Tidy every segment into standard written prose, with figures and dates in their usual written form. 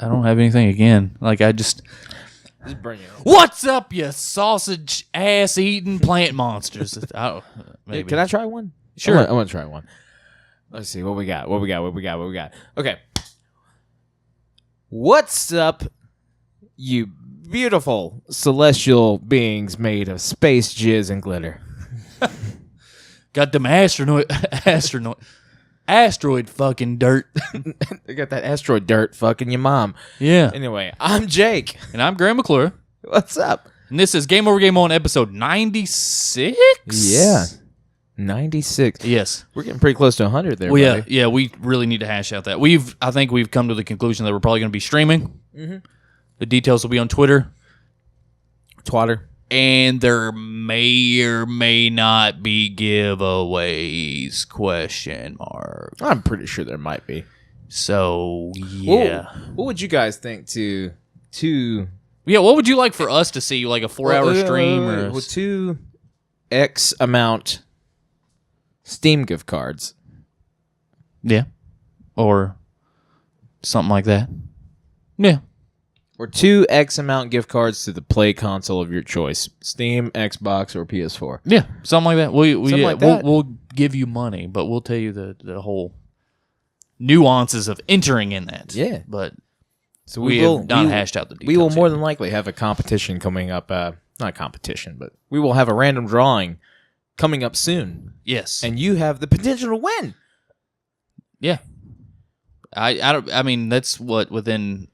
don't have anything again. Like I just bring it. What's up, you sausage ass eating plant monsters? Maybe. Can I try one? Sure. I want to try one. Let's see what we got. Okay. What's up, you beautiful celestial beings made of space jizz and glitter? Got them asteroid fucking dirt. I got that asteroid dirt fucking your mom. Yeah. Anyway, I'm Jake. And I'm Graham McClure. What's up? And this is Game Over Game On episode 96? Yeah. 96. Yes. We're getting pretty close to 100 there, Well, buddy. yeah, we really need to hash out that. I think we've come to the conclusion that we're probably going to be streaming. Mm-hmm. The details will be on Twitter. Twatter. And there may or may not be giveaways, ? I'm pretty sure there might be. So, yeah. What would you guys think to Yeah, what would you like for us to see? Like a 4-hour stream? Or with 2X amount Steam gift cards. Yeah. Or something like that. Yeah. Or 2X amount gift cards to the play console of your choice. Steam, Xbox, or PS4. Yeah, something like that. We'll give you money, but we'll tell you the whole nuances of entering in that. Yeah. But so we have not hashed out the details. We will more than likely have a competition coming up. Not competition, but we will have a random drawing coming up soon. Yes. And you have the potential to win. Yeah. I mean, that's what, within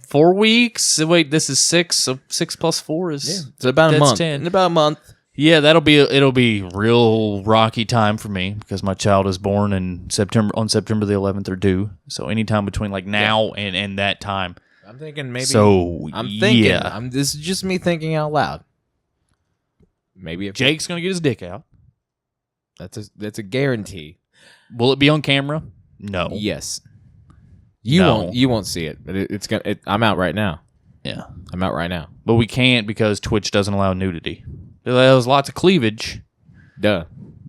4 weeks? Wait, this is 6, so 6 plus 4 is... Yeah, it's about a month. 10. In about a month. Yeah, it'll be real rocky time for me because my child is born on September the 11th or due. So anytime between like now and that time. I'm thinking maybe... So, I'm thinking... yeah. This is just me thinking out loud. Maybe if Jake's going to get his dick out. That's a guarantee. Will it be on camera? No. Yes. No. You won't see it, but it's gonna. I'm out right now. Yeah, I'm out right now. but we can't because Twitch doesn't allow nudity. There's lots of cleavage, Duh.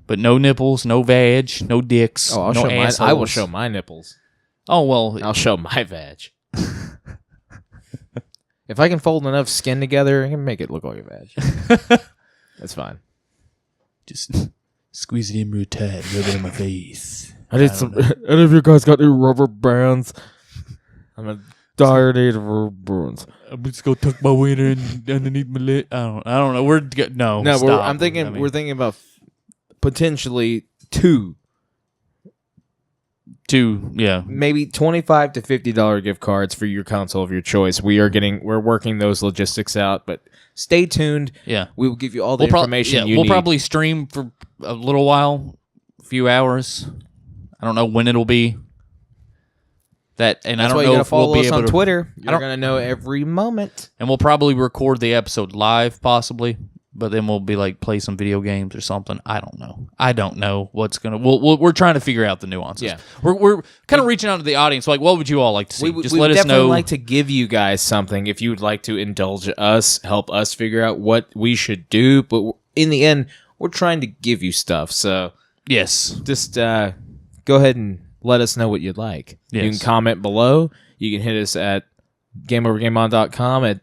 but no nipples, no vag, no dicks, Oh, no assholes. I will show my nipples. Oh well, I'll show my vag. If I can fold enough skin together, I can make it look like a vag. That's fine. just squeeze it in real tight, rub it in my face. Any of you guys got any rubber bands? I'm a dire need of rubber bands. I'm just gonna tuck my wiener underneath my leg. I don't know. We're stop. We're thinking about potentially two, yeah, maybe $25 to $50 gift cards for your console of your choice. We're working those logistics out, but stay tuned. Yeah, we will give you all the information you need. We'll probably stream for a little while, a few hours. I don't know when it'll be. That's I don't why know you gotta if we'll follow be us able on to, Twitter. You're gonna know every moment. And we'll probably record the episode live, possibly, but then we'll be like play some video games or something. I don't know what's gonna. We're trying to figure out the nuances. Yeah, we're kind of reaching out to the audience. Like, what would you all like to see? Just we let us know. Like to give you guys something if you would like to indulge us, help us figure out what we should do. But in the end, we're trying to give you stuff. So yes, just go ahead and let us know what you'd like. Yes. You can comment below. You can hit us at gameovergameon.com at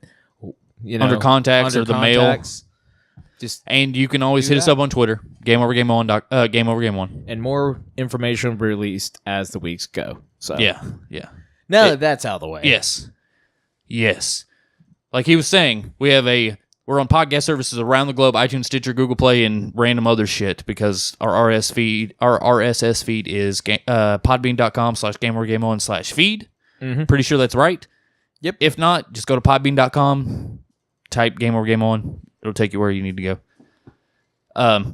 under contacts or the mail. And you can always hit us up on Twitter, Game Over Game On. And more information will be released as the weeks go. So yeah. Now that's out of the way. Yes. Like he was saying, we're on podcast services around the globe: iTunes, Stitcher, Google Play, and random other shit. Because our RSS feed is podbean.com/gameovergameon/feed. Mm-hmm. Pretty sure that's right. Yep. If not, just go to podbean.com, type Game Over Game On. It'll take you where you need to go.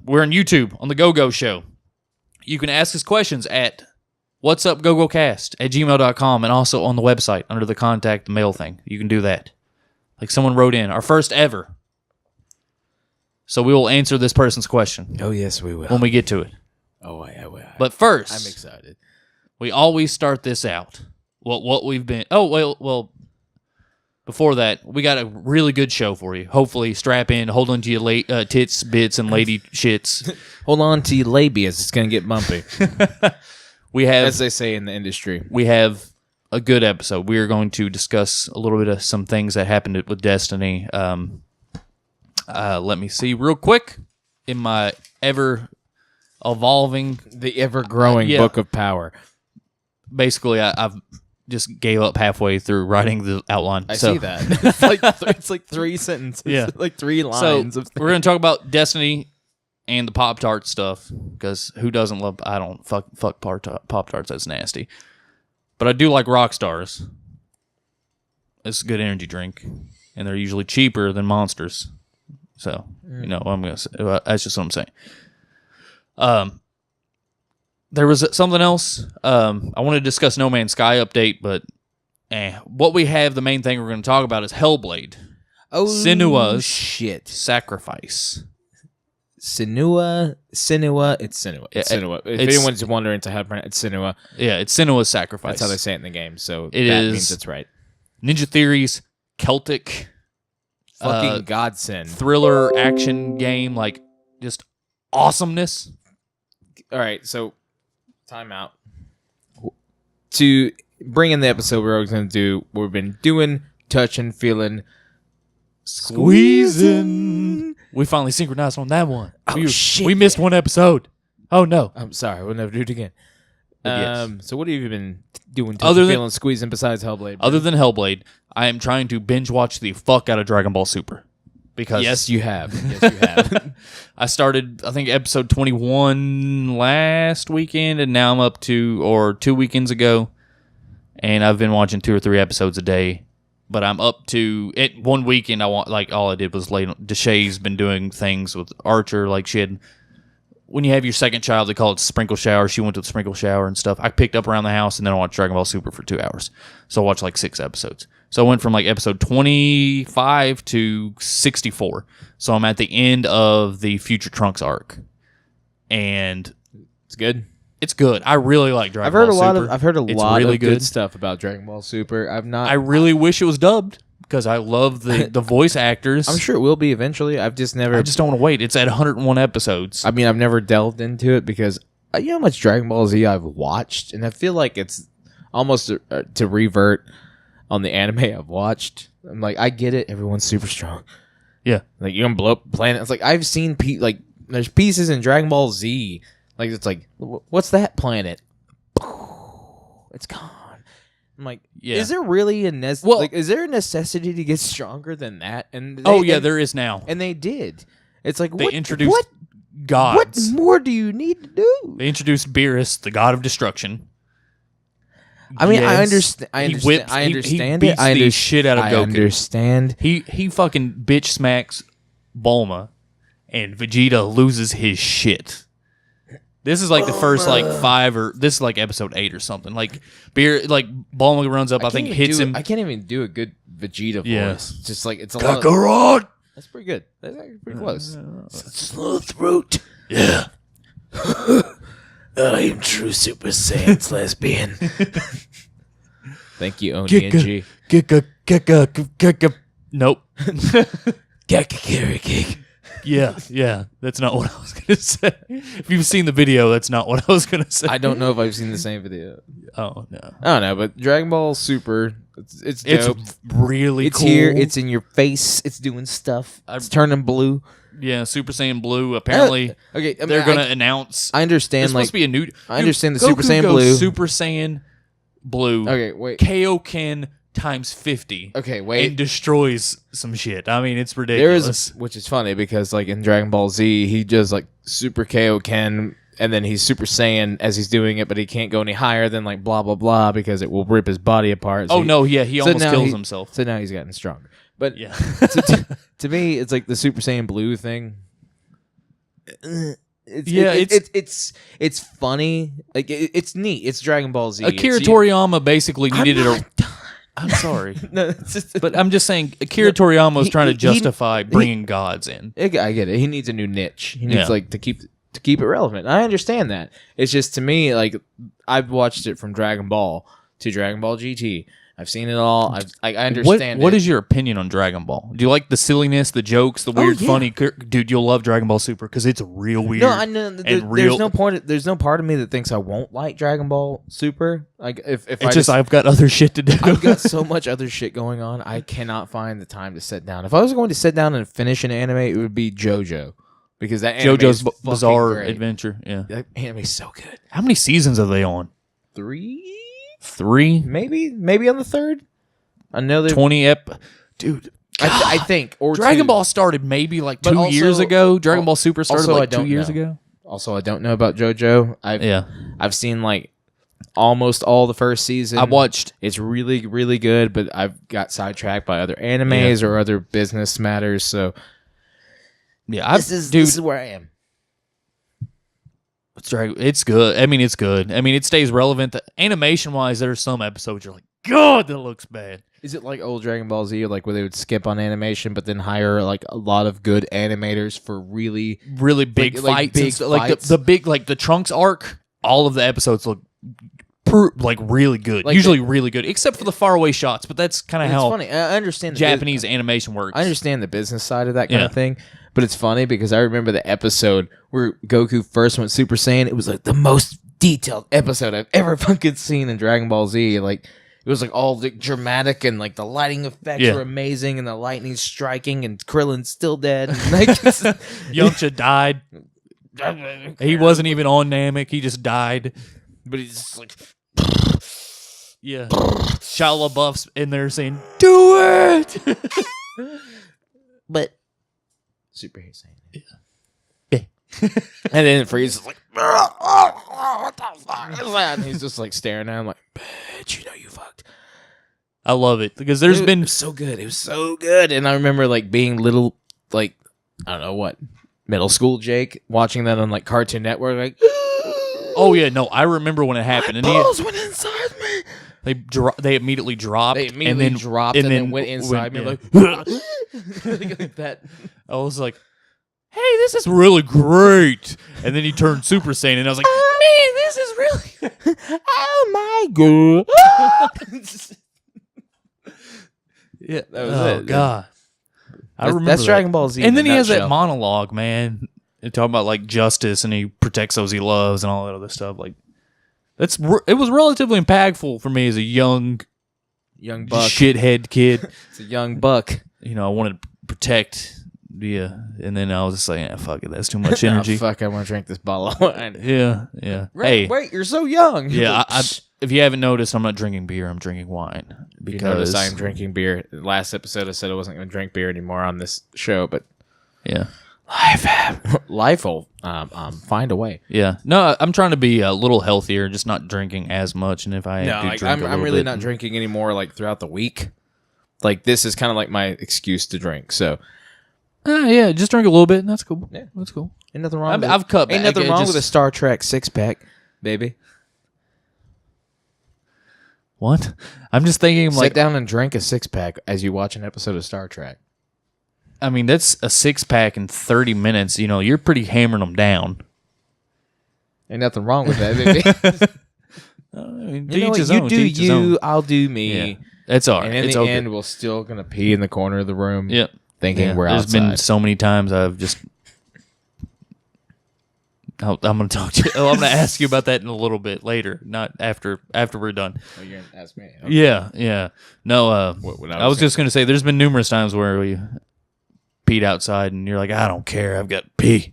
We're on YouTube on the Go-Go Show. You can ask us questions at whatsupgogocast@gmail.com and also on the website under the contact the mail thing. You can do that. Like someone wrote in, our first ever. So we will answer this person's question. Oh, yes, we will. When we get to it. Oh, I will. But first, I'm excited. We always start this out. What we've been... Oh, well, before that, we got a really good show for you. Hopefully, strap in, hold on to your tits, bits, and lady shits. Hold on to your labias. It's going to get bumpy. We have... As they say in the industry. We have a good episode. We are going to discuss a little bit of some things that happened with Destiny. Let me see real quick in my ever-evolving... The ever-growing Book of Power. Basically, I've just gave up halfway through writing the outline. I see that. It's like 3 sentences. Yeah. Like 3 lines. So we're going to talk about Destiny and the Pop-Tart stuff, because who doesn't love... I don't... Fuck Pop-Tarts, that's nasty. But I do like Rockstars. It's a good energy drink. And they're usually cheaper than Monsters. So, I'm gonna say, that's just what I'm saying. There was something else. I want to discuss No Man's Sky update, but what we have, the main thing we're going to talk about is Hellblade. Oh, Senua's shit. Sacrifice. Senua, it's Senua. It's Senua. If It's- anyone's wondering to how to pronounce it, it's Senua. Yeah, it's Senua's Sacrifice. That's how they say it in the game, so It that is- means it's right. Ninja Theory's Celtic Fucking godsend. thriller action game, like just awesomeness. All right, so time out. To bring in the episode we're always going to do, we've been doing, touching, feeling, squeezing. We finally synchronized on that one. Oh, shit. We missed one episode. Oh no. I'm sorry, we'll never do it again. Yes. So what have you been doing, Other touching, than- feeling, squeezing besides Hellblade? Other than Hellblade, I am trying to binge watch the fuck out of Dragon Ball Super. Because Yes, you have. Yes, you have. I started, I think, episode 21 last weekend, and now I'm up to, or 2 weekends ago, and I've been watching 2 or 3 episodes a day. But I'm up to it. One weekend, all I did was lay. Deshay's been doing things with Archer, like she had. When you have your second child, they call it sprinkle shower. She went to the sprinkle shower and stuff. I picked up around the house, and then I watched Dragon Ball Super for 2 hours. So I watched like 6 episodes. So I went from like episode 25 to 64. So I'm at the end of the Future Trunks arc, and It's good. it's good. I really like Dragon Ball Super. I've heard a It's lot really of good good. stuff about Dragon Ball Super. I really wish it was dubbed because I love the voice actors. I'm sure it will be eventually. I've just never. I just don't want to wait. It's at 101 episodes. I mean, I've never delved into it because you know how much Dragon Ball Z I've watched, and I feel like it's almost to revert on the anime I've watched. I'm like, I get it. Everyone's super strong. Yeah. Like you're gonna blow up the planet. It's like I've seen like there's pieces in Dragon Ball Z. Like it's like, what's that planet? It's gone. I'm like, Yeah. is there really is there a necessity to get stronger than that? And There is now. and they did. It's like They what, introduced what gods. more do you need to do? They introduced Beerus, the god of destruction. I mean, I Yes. understand. I He understand. whips- I he understand beats it. I the shit out of I Goku. understand. He fucking bitch smacks Bulma, and Vegeta loses his shit. This is like the first like 5 or this is like episode 8 or something. Like Bulma runs up, I think hits him. I can't even do a good Vegeta voice. Yeah. Just like it's a lot. Kakarot. That's pretty good. That's actually pretty close. Slow throat. Yeah. I am true Super Saiyan's lesbian. Thank you, Oni and G. Nope. Gakakiri. Yeah. That's not what I was gonna say. If you've seen the video, that's not what I was gonna say. I don't know if I've seen the same video. Oh no. I don't know, but Dragon Ball Super, it's dope. It's really It's cool. here. It's in your face. It's doing stuff. It's turning blue. Yeah, Super Saiyan Blue. Apparently, Okay, I mean, they're gonna announce. I There's understand. supposed Like to be a new. I understand the Goku Super Saiyan goes Blue. Super Saiyan Blue. Okay, wait. Kaioken times 50. Okay, wait. And destroys some shit. I mean, it's There ridiculous. is, which is funny because like in Dragon Ball Z, he does like Super Kaioken, and then he's Super Saiyan as he's doing it, but he can't go any higher than like blah blah blah because it will rip his body apart. So Oh no, yeah, he so almost now kills he- himself. So now he's gotten stronger. But Yeah. to me, it's like the Super Saiyan Blue thing. It's, Yeah, it's funny. Like it's neat. It's Dragon Ball Z. Akira It's- Toriyama basically needed I'm a. not done. I'm sorry, No, it's just, but I'm just saying Akira Toriyama was he- trying to he- justify bringing gods in. I get it. He needs a new niche. He needs Yeah. like to keep it relevant. I understand that. It's just to me like I've watched it from Dragon Ball to Dragon Ball GT I've seen it all. I understand. What is your opinion on Dragon Ball? Do you like the silliness, the jokes, the weird, funny? Dude, you'll love Dragon Ball Super because it's real weird. No, I know. There's no point. There's no part of me that thinks I won't like Dragon Ball Super. Like if I've got other shit to do. I've got so much other shit going on. I cannot find the time to sit down. If I was going to sit down and finish an anime, it would be JoJo, because that anime JoJo's is Bizarre great. Adventure. Yeah, That anime's so good. how many seasons are they on? 3, maybe on the 3rd. I know they're 20 dude. I think or Dragon 2. Ball started maybe like But 2 years also- ago. Dragon Ball Super started also, like I 2 don't years know. ago. Also, I don't know about JoJo. Yeah, I've seen like almost all the first season. I watched. It's really, really good, but I've got sidetracked by other animes or other business matters. So Yeah, this is where I am. It's good. I mean, it's good. I mean, it stays relevant. Animation wise, there's some episodes you're like, God, that looks bad. Is it like old Dragon Ball Z, like where they would skip on animation, but then hire like a lot of good animators for really Big like fights, big and stuff. Like fights? the big, like the Trunks arc. All of the episodes look like really good. Like Usually really good, except for the faraway shots. But that's kind of It's how funny. I understand the Japanese animation works. I understand the business side of that kind of thing, but it's funny because I remember the episode where Goku first went Super Saiyan. It was like the most detailed episode I've ever fucking seen in Dragon Ball Z. Like it was like all the dramatic and like the lighting effects were amazing and the lightning striking and Krillin's still dead. And, like, Yamcha died. He wasn't even on Namek. He just died. but he's just like, Yeah. Shia LaBeouf's in there saying, "Do it." but Super Saiyan. Yeah. And then Freeze is like, what the fuck is that? And he's just like staring at him like, bitch, you know you fucked. I love it because there's It been was so good. It was so good. And I remember like being little, like, I don't know what, middle school Jake, watching that on like Cartoon Network, like, Oh yeah, no, I remember when it happened. And balls went inside me. they immediately dropped. They immediately dropped and then went inside me like, like that. I was like, "Hey, this is really great." And then he turned Super Saiyan, and I was like, "Man, this is really." Oh my god. Yeah, that was oh it. God, I remember that's that. Dragon Ball Z. And then he has that nutshell. monologue, man, and talking about like justice, and he protects those he loves, and all that other stuff. Like, it was relatively impactful for me as a young buck. shithead kid. It's a young buck. You know, I wanted to protect. Yeah, and then I was just like, yeah, fuck it, that's too much energy. Oh, fuck, I want to drink this bottle of wine. Yeah. Wait, you're so young. Yeah, if you haven't noticed, I'm not drinking beer. I'm drinking wine Because you notice I'm drinking beer. Last episode, I said I wasn't going to drink beer anymore on this show, but yeah, life will find a way. Yeah, no, I'm trying to be a little healthier, just not drinking as much. And if I do drink I'm really not drinking anymore. Like throughout the week, like this is kind of like my excuse to drink. So. Yeah, just drink a little bit, and that's cool. Yeah, that's cool. Ain't nothing wrong. I've cut back. Ain't nothing wrong with a Star Trek 6-pack, baby. What? I'm just thinking, Sit like, down and drink a 6-pack as you watch an episode of Star Trek. I mean, that's a 6-pack in 30 minutes. You know, you're pretty hammering them down. Ain't nothing wrong with that, baby. I mean, You know what? You do you, I'll do me. Yeah. It's all right. And in it's the okay. end, we're still gonna pee in the corner of the room. Yep. Thinking we're There's outside. been so many times I've just. I'm going to talk to you. Oh, I'm going to ask you about that in a little bit later, not after we're done. Oh, you're gonna ask me? Okay. Yeah. No, What I was just going to say there's been numerous times where we peed outside and you're like, I don't care. I've got pee.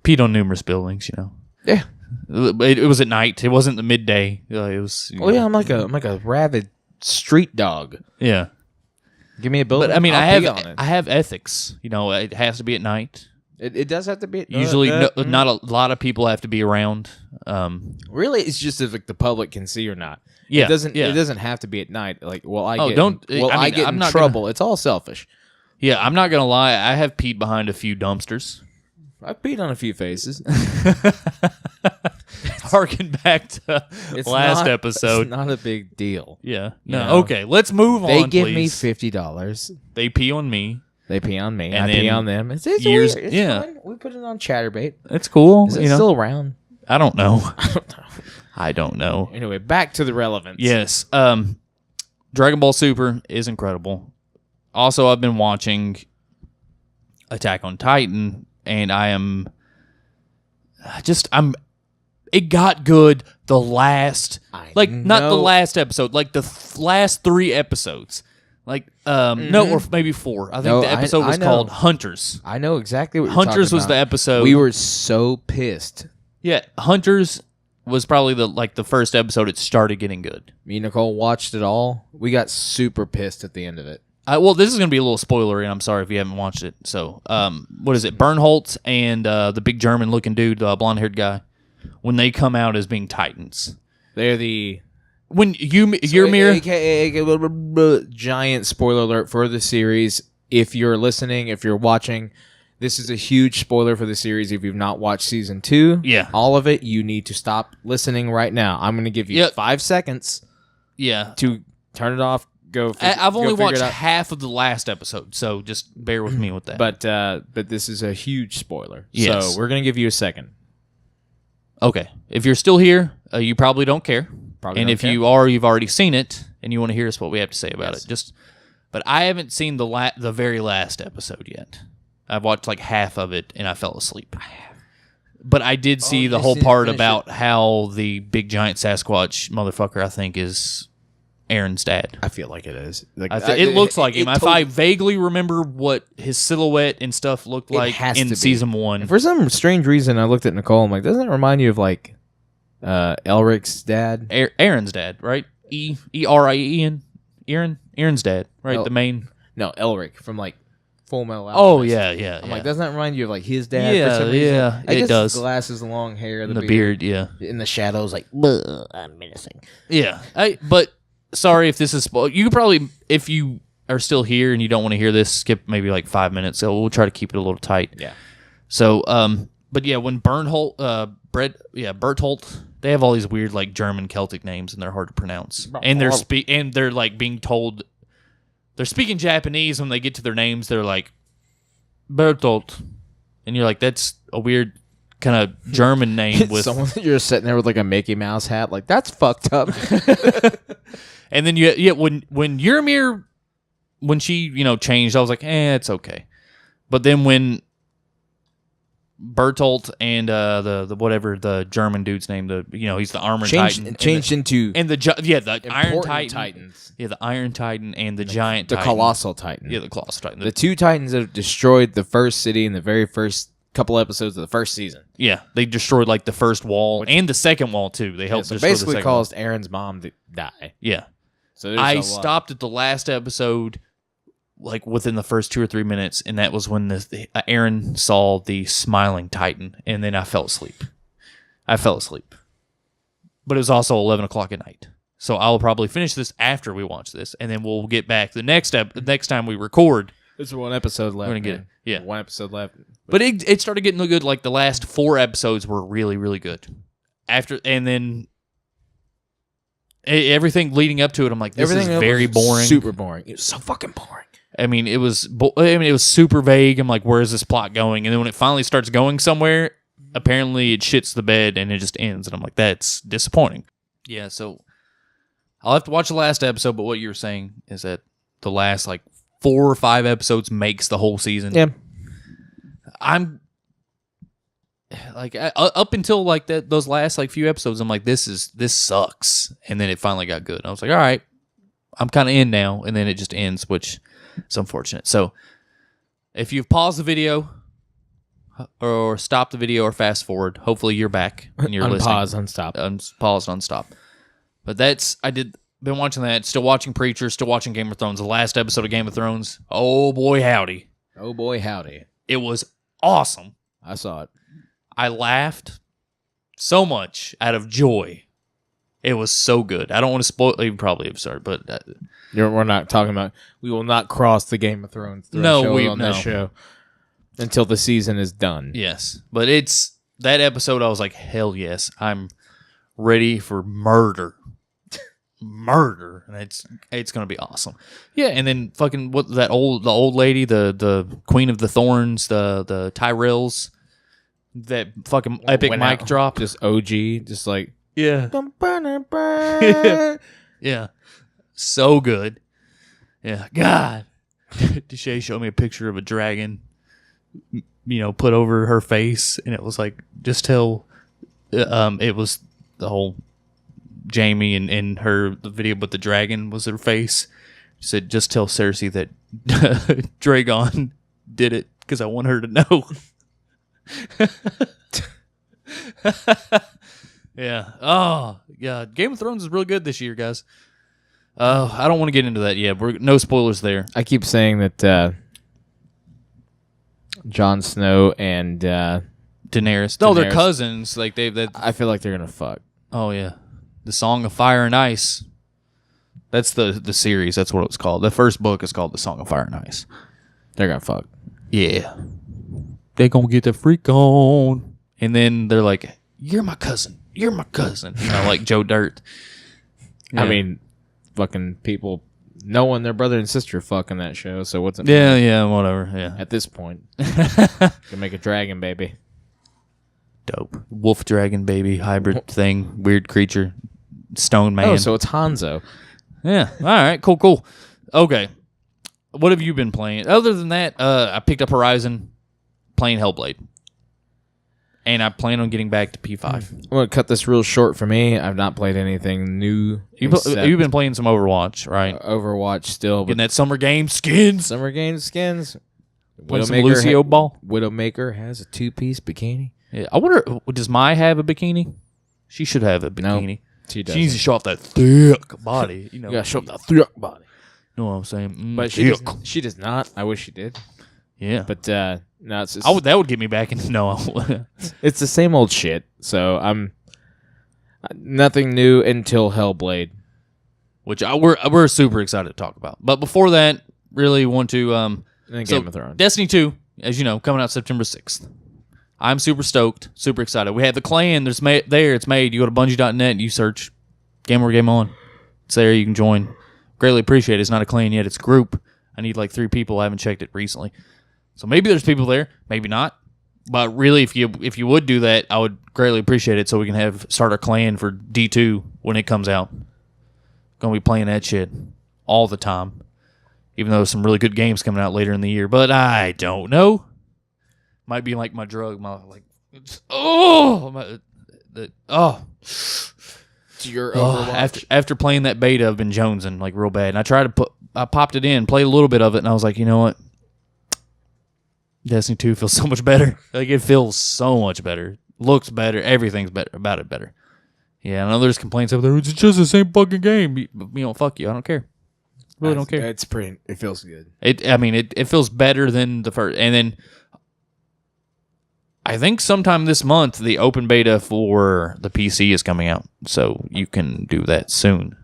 Peed on numerous buildings, you know. Yeah. It was at night. It wasn't the midday. It was. Oh yeah, I'm like a rabid street dog. Yeah. Give me a building. But I mean, I'll pee on it. I have ethics. You know, it has to be at night. It does have to be. Usually, not a lot of people have to be around. Really, it's just if like, the public can see or not. Yeah, It doesn't. yeah. It doesn't have to be at night. Like, well, I Oh, get. don't- Well, I I mean, get I'm in not trouble. It's all selfish. Yeah, I'm not gonna lie. I have peed behind a few dumpsters. I've peed on a few faces. Harken back to last episode. It's not a big deal. Yeah. You No. know? Okay. Let's move on. They give please. me $50. They pee on me. They pee on me. And I pee then on them. It's years- weird. It's yeah. fine. We put it on Chatterbait. That's cool. Is it you know. still around? I don't know. I don't know. I don't know. Anyway, back to the relevance. Yes. Dragon Ball Super is incredible. Also, I've been watching Attack on Titan, and it got good the last, not the last episode, like the last 3 episodes. Like, no, or maybe 4. I think the episode was called Hunters. I know exactly what you're Hunters talking was about. the episode. We were so pissed. Yeah, Hunters was probably the first episode it started getting good. Me and Nicole watched it all. We got super pissed at the end of it. Well, this is going to be a little spoilery, and I'm sorry if you haven't watched it. So, what is it? Bernholtz and the big German-looking dude, the blonde-haired guy, when they come out as being Titans. They're the... When Ymir... AKA, giant spoiler alert for the series. If you're listening, if you're watching, this is a huge spoiler for the series. If you've not watched season 2, all of it, you need to stop listening right now. I'm going to give you 5 seconds to turn it off. I've only watched half of the last episode, so just bear with me with that. But this is a huge spoiler. Yes. So we're going to give you a second. Okay. If you're still here, you probably don't care. You are, you've already seen it, and you want to hear us what we have to say about it. But I haven't seen the very last episode yet. I've watched like half of it, and I fell asleep. But I did see the whole part about how the big giant Sasquatch motherfucker, I think, is Aaron's dad. I feel like it is. It looks like him. If I vaguely remember what his silhouette and stuff looked like in season 1. And for some strange reason, I looked at Nicole. I'm like, doesn't it remind you of like Elric's dad? Aaron's dad, right? Erien? Aaron's dad, right? The main... No, Elric from like Full Metal Alchemist. Oh, yeah. I'm like, doesn't that remind you of like his dad? Yeah, for some reason? yeah, I guess it does. The glasses, the long hair, the beard, yeah. In the shadows, like, I'm menacing. Yeah. But sorry if this is... You could probably, if you are still here and you don't want to hear this, skip maybe like 5 minutes. So we'll try to keep it a little tight. Yeah. So, but yeah, when Berthold, they have all these weird like German Celtic names and they're hard to pronounce. And they're like being told they're speaking Japanese. When they get to their names, they're like Berthold, and you're like, that's a weird kind of German name with someone. You're sitting there with like a Mickey Mouse hat, like that's fucked up. And then when Ymir, when she changed, I was like, it's okay. But then when Bertolt and the German dude's name, he's the armored titan, changed into the Iron Titan, Titans. Yeah, the Iron Titan and the giant the Titan. Colossal Titan. Yeah, the Colossal Titan. The 2 Titans that have destroyed the first city in the very first couple episodes of the first season. Yeah, they destroyed like the first wall and the second wall too. They helped destroy basically the second caused wall. Aaron's mom to die. Yeah. So I stopped at the last episode, like within the first 2 or 3 minutes, and that was when Aaron saw the smiling Titan, and then I fell asleep. But it was also 11 o'clock at night. So I'll probably finish this after we watch this, and then we'll get back the next time we record. There's 1 episode left. We're gonna get it. Yeah, 1 episode left. But it started getting good. Like the last 4 episodes were really, really good. And then everything leading up to it, I'm like, this is very boring. Super boring. It was so fucking boring. I mean, it was super vague. I'm like, where is this plot going? And then when it finally starts going somewhere, apparently it shits the bed and it just ends. And I'm like, that's disappointing. Yeah, so I'll have to watch the last episode. But what you were saying is that the last like 4 or 5 episodes makes the whole season. Yeah. I'm like up until like those last like few episodes, I'm like, this sucks. And then it finally got good. And I was like, all right, I'm kind of in now. And then it just ends, which is unfortunate. So if you've paused the video or stopped the video or fast forward, hopefully you're back and you're listening. Unpause, unstop. Pause, unstop. But been watching that, still watching Preacher, still watching Game of Thrones. The last episode of Game of Thrones, oh boy howdy. Oh boy howdy. It was awesome. I saw it. I laughed so much out of joy. It was so good. I don't want to spoil. You probably have started, but we're not talking about. We will not cross the Game of Thrones threshold on this show until the season is done. Yes, but it's that episode. I was like, hell yes, I'm ready for murder, and it's gonna be awesome. Yeah, and then fucking the old lady, the Queen of the Thorns, the Tyrells. That fucking epic mic drop. Just OG. Just like... Yeah. Yeah. Yeah. So good. Yeah. God. Deshay showed me a picture of a dragon, put over her face, and it was like, just tell, it was the whole Jamie and her, the video, but the dragon was her face. She said, just tell Cersei that Dragon did it because I want her to know. Yeah. Oh, yeah. Game of Thrones is real good this year, guys. I don't want to get into that yet. No spoilers there. I keep saying that Jon Snow and Daenerys. No, they're cousins. Like I feel like they're gonna fuck. Oh yeah, the Song of Fire and Ice. That's the series. That's what it was called. The first book is called The Song of Fire and Ice. They're gonna fuck. Yeah, they're gonna get the freak on, and then they're like, "You're my cousin. You're my cousin." Like Joe Dirt. Yeah. I mean, fucking people knowing their brother and sister fucking that show. So what's it? Yeah, whatever. Yeah. At this point, can make a dragon baby. Dope. Wolf dragon baby hybrid thing. Weird creature. Stone man. Oh, so it's Hanzo. Yeah. All right. Cool. Okay. What have you been playing? Other than that, I picked up Horizon, playing Hellblade. And I plan on getting back to P5. I'm going to cut this real short for me. I've not played anything new. You've been playing some Overwatch, right? Overwatch still. Getting that summer game skins. Summer game skins. Playing some Lucio ball. Widowmaker has a 2-piece bikini. Yeah, I wonder, does Mai have a bikini? She should have a bikini. No, she doesn't. She needs to show off that thick body. You gotta show off that thick body. You know what I'm saying? But she does not. I wish she did. Yeah. But no, it's just, that would get me back in. No. It's the same old shit. So I'm nothing new until Hellblade. Which we're super excited to talk about. But before that, really want to... And Game of Thrones. Destiny 2, as you know, coming out September 6th. I'm super stoked, super excited. We have the clan. It's made. You go to Bungie.net and you search Game Over Game On. It's there. You can join. Greatly appreciate it. It's not a clan yet. It's a group. I need like 3 people. I haven't checked it recently. So maybe there's people there. Maybe not. But really, if you would do that, I would greatly appreciate it so we can start our clan for D2 when it comes out. Going to be playing that shit all the time. Even though there's some really good games coming out later in the year. But I don't know. Might be like my drug. Your Overwatch. After playing that beta, I've been jonesing like real bad. And I popped it in, played a little bit of it, and I was like, you know what? Destiny 2 feels so much better. Like, it feels so much better. Looks better. Everything's better about it better. Yeah, I know there's complaints over there. It's just the same fucking game. Fuck you. I don't care. Really don't care. It feels good. It feels better than the first. And then I think sometime this month the open beta for the PC is coming out, so you can do that soon.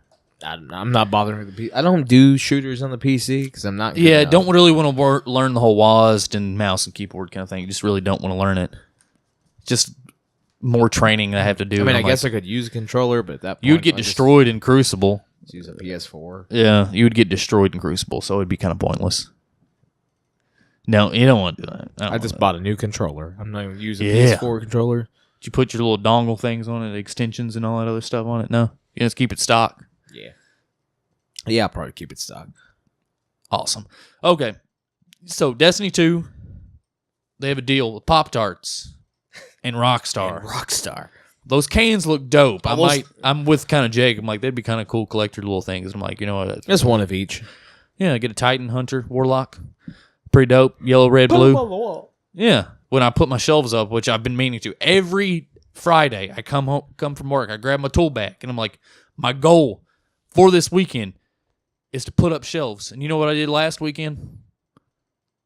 I'm not bothering with the PC. I don't do shooters on the PC because I'm not. Yeah, don't really want to learn the whole WASD and mouse and keyboard kind of thing. You just really don't want to learn it. Just more training I have to do. I guess I could use a controller, but at that point, you'd get destroyed in Crucible. Use a PS4. Yeah, you would get destroyed in Crucible, so it'd be kind of pointless. No, you don't want to do that. I just bought a new controller. I'm not even using a PS4 controller. Did you put your little dongle things on it, extensions and all that other stuff on it? No? You just keep it stock? Yeah. Yeah, I'll probably keep it stock. Awesome. Okay. So, Destiny 2, they have a deal with Poptarts and Rockstar. Those cans look dope. I'm with kind of Jake. I'm like, they'd be kind of cool collector little things. I'm like, you know what? Just one of each. Yeah, get a Titan, Hunter, Warlock. Pretty dope. Yellow, red, blue. Yeah. When I put my shelves up, which I've been meaning to, every Friday I come from work, I grab my tool bag, and I'm like, my goal for this weekend is to put up shelves. And you know what I did last weekend?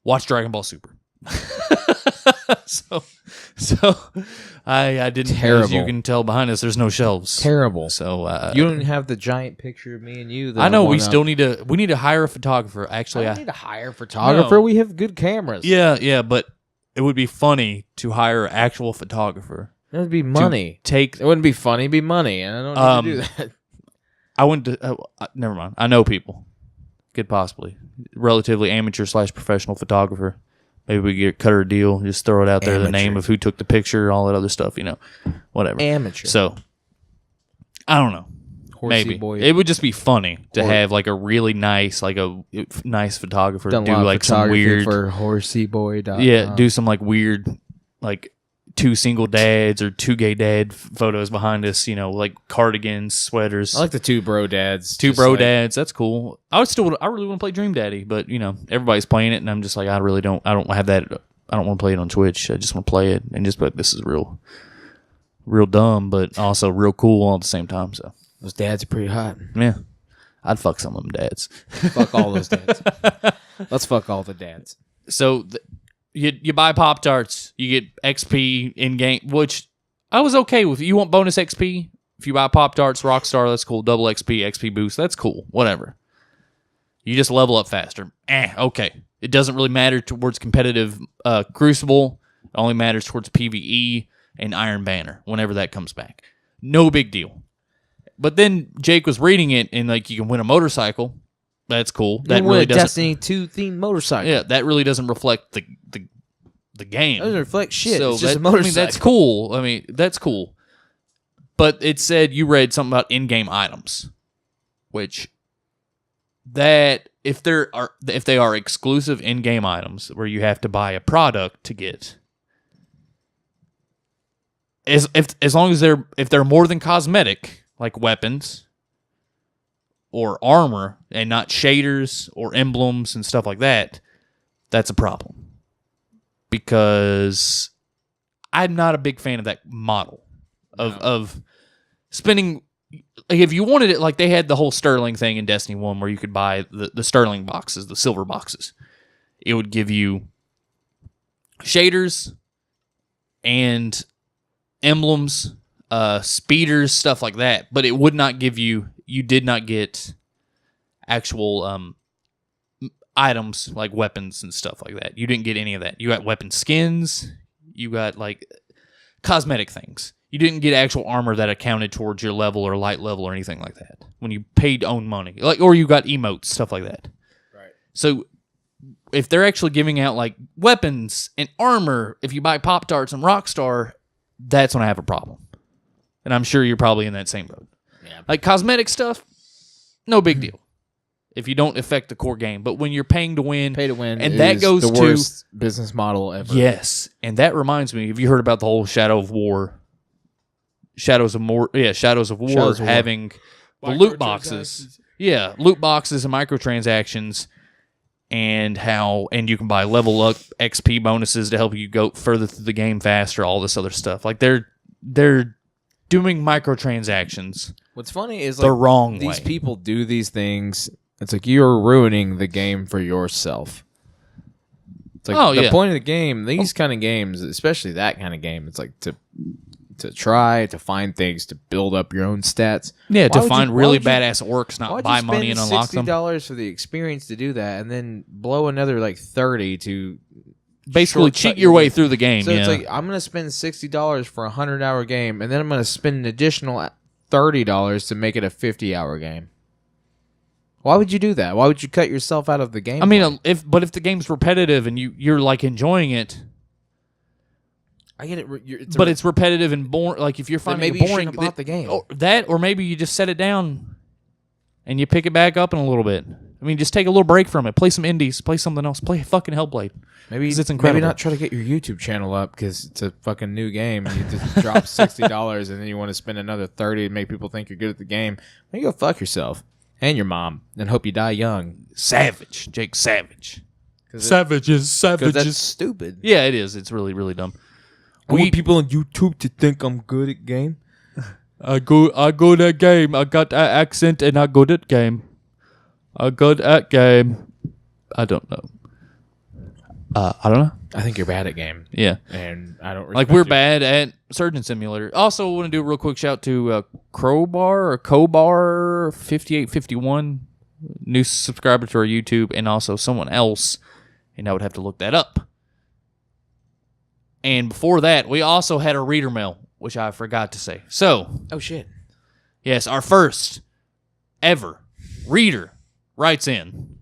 Watch Dragon Ball Super. so I didn't. Terrible. As you can tell behind us, there's no shelves. Terrible. So you don't have the giant picture of me and you. I know we still need to. We need to hire a photographer. Actually, I need to hire a photographer. No. We have good cameras. Yeah, but it would be funny to hire an actual photographer. It would be money. It wouldn't be funny. It'd be money, and I don't need to do that. I went to. Never mind. I know people. Could possibly relatively amateur / professional photographer. Maybe we get cut her a deal. Just throw it out there. Amateur. The name of who took the picture, all that other stuff. Whatever. Amateur. So I don't know. Horsey maybe boy. it would just be funny to Or- have like a really nice, like a nice photographer Done a do lot of like some photography weird, for horseyboy.com. yeah, do some like weird, like 2 single dads or 2 gay dad photos behind us. You know, like cardigans, sweaters. I like the 2 bro dads. 2 just bro like- dads. That's cool. I really want to play Dream Daddy, but you know, everybody's playing it, and I'm just like, I don't have that. I don't want to play it on Twitch. I just want to play it and just be like, this is real dumb, but also real cool all at the same time. So Those dads are pretty hot. yeah, I'd fuck some of them dads. Fuck all those dads. Let's fuck all the dads. So you buy Pop-Tarts, you get XP in game, which I was okay with. You want bonus XP? If you buy Pop-Tarts, Rockstar, that's cool. Double XP boost, that's cool. Whatever. You just level up faster. Okay. It doesn't really matter towards competitive Crucible. It only matters towards PvE and Iron Banner whenever that comes back. No big deal. But then Jake was reading it, and like you can win a motorcycle. That's cool. That really doesn't. Destiny 2 themed motorcycle. Yeah, that really doesn't reflect the game. That doesn't reflect shit. So it's just a I motorcycle. mean, that's cool. I mean, that's cool. But it said you read something about in-game items, which that if they are exclusive in-game items where you have to buy a product to get, as long as they're more than cosmetic, like weapons or armor, and not shaders or emblems and stuff like that, that's a problem. Because I'm not a big fan of that model of spending. Like if you wanted it, like they had the whole Sterling thing in Destiny 1 where you could buy the Sterling boxes, the silver boxes. It would give you shaders and emblems, speeders, stuff like that, but it would not give you did not get actual items like weapons and stuff like that. You didn't get any of that. You got weapon skins, you got like cosmetic things. You didn't get actual armor that accounted towards your level or light level or anything like that when you paid own money. Like, or you got emotes, stuff like that. Right. So if they're actually giving out like weapons and armor, if you buy Pop-Tarts and Rockstar, that's when I have a problem. And I'm sure you're probably in that same boat. Yeah. Like cosmetic stuff, no big deal. If you don't affect the core game. But when you're paying to win, and that goes the to worst business model ever. Yes. And that reminds me, have you heard about the whole Shadows of War having the loot boxes. Yeah, loot boxes and microtransactions, and you can buy level up XP bonuses to help you go further through the game faster, all this other stuff. Like they're doing microtransactions. What's funny is the like wrong these way. people do these things. It's like you're ruining the game for yourself. It's like the point of the game, these kind of games, especially that kind of game, it's like to try to find things to build up your own stats. Yeah, Why to would find you- really why would you- badass orcs, not Why'd buy you money and spend unlock them. $60 for the experience to do that, and then blow another like 30 to Basically, shortcut cheat your way through the game. So yeah. it's like I'm gonna spend $60 for a 100-hour game, and then I'm gonna spend an additional $30 to make it a 50-hour game. Why would you do that? Why would you cut yourself out of the game? I mean, if the game's repetitive and you're like enjoying it, I get it. it's repetitive and boring. Like if you're then finding maybe it you boring, shouldn't have bought the game. or maybe you just set it down and you pick it back up in a little bit. I mean, just take a little break from it. Play some indies. Play something else. Play fucking Hellblade. Maybe 'Cause it's incredible. Maybe not try to get your YouTube channel up because it's a fucking new game and you just drop $60 and then you want to spend another 30 to make people think you're good at the game. Maybe go fuck yourself and your mom and hope you die young. Savage, Jake. Savage. Because that's stupid. Yeah, it is. It's really, really dumb. I want people on YouTube to think I'm good at game. I good at game. I got that accent and I good at game. I good at game. I don't know. I don't know. I think you're bad at game. Yeah. And I don't Like respect we're you. bad at Surgeon Simulator. Also, I want to do a real quick shout to Crowbar 5851, new subscriber to our YouTube, and also someone else, and I would have to look that up. And before that, we also had a reader mail, which I forgot to say. So, Oh shit. yes, our first ever reader writes in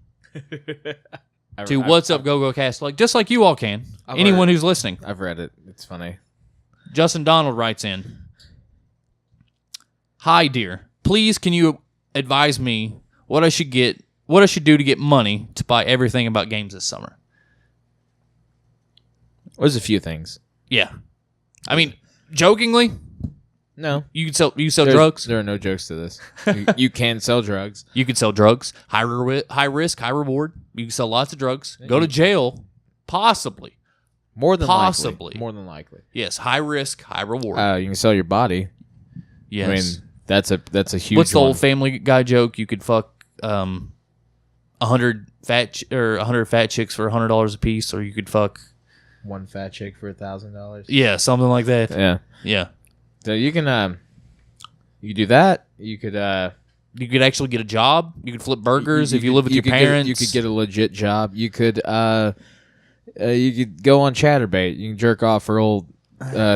to What's Up GoGoCast, just like you all can. I've Anyone heard- who's listening. I've read it. It's funny. Justin Donald writes in, "Hi, dear. please, can you advise me what I should do to get money to buy everything about games this summer? There's a few things. Yeah. I mean, jokingly, No. you sell drugs. There are no jokes to this. You can sell drugs. You can sell drugs. High risk, high reward. You can sell lots of drugs. Go to jail, possibly. More than Possibly. likely. More than likely. Yes, high risk, high reward. You can sell your body. Yes. I mean, that's a huge What's the one. old Family Guy joke? You could fuck 100 fat chicks for $100 a piece, or you could fuck one fat chick for $1,000. yeah, something like that. Yeah. Yeah. So you can do that. You could actually get a job. You could flip burgers if you live with your parents. You could get a legit job. You could go on Chatterbait. You can jerk off for old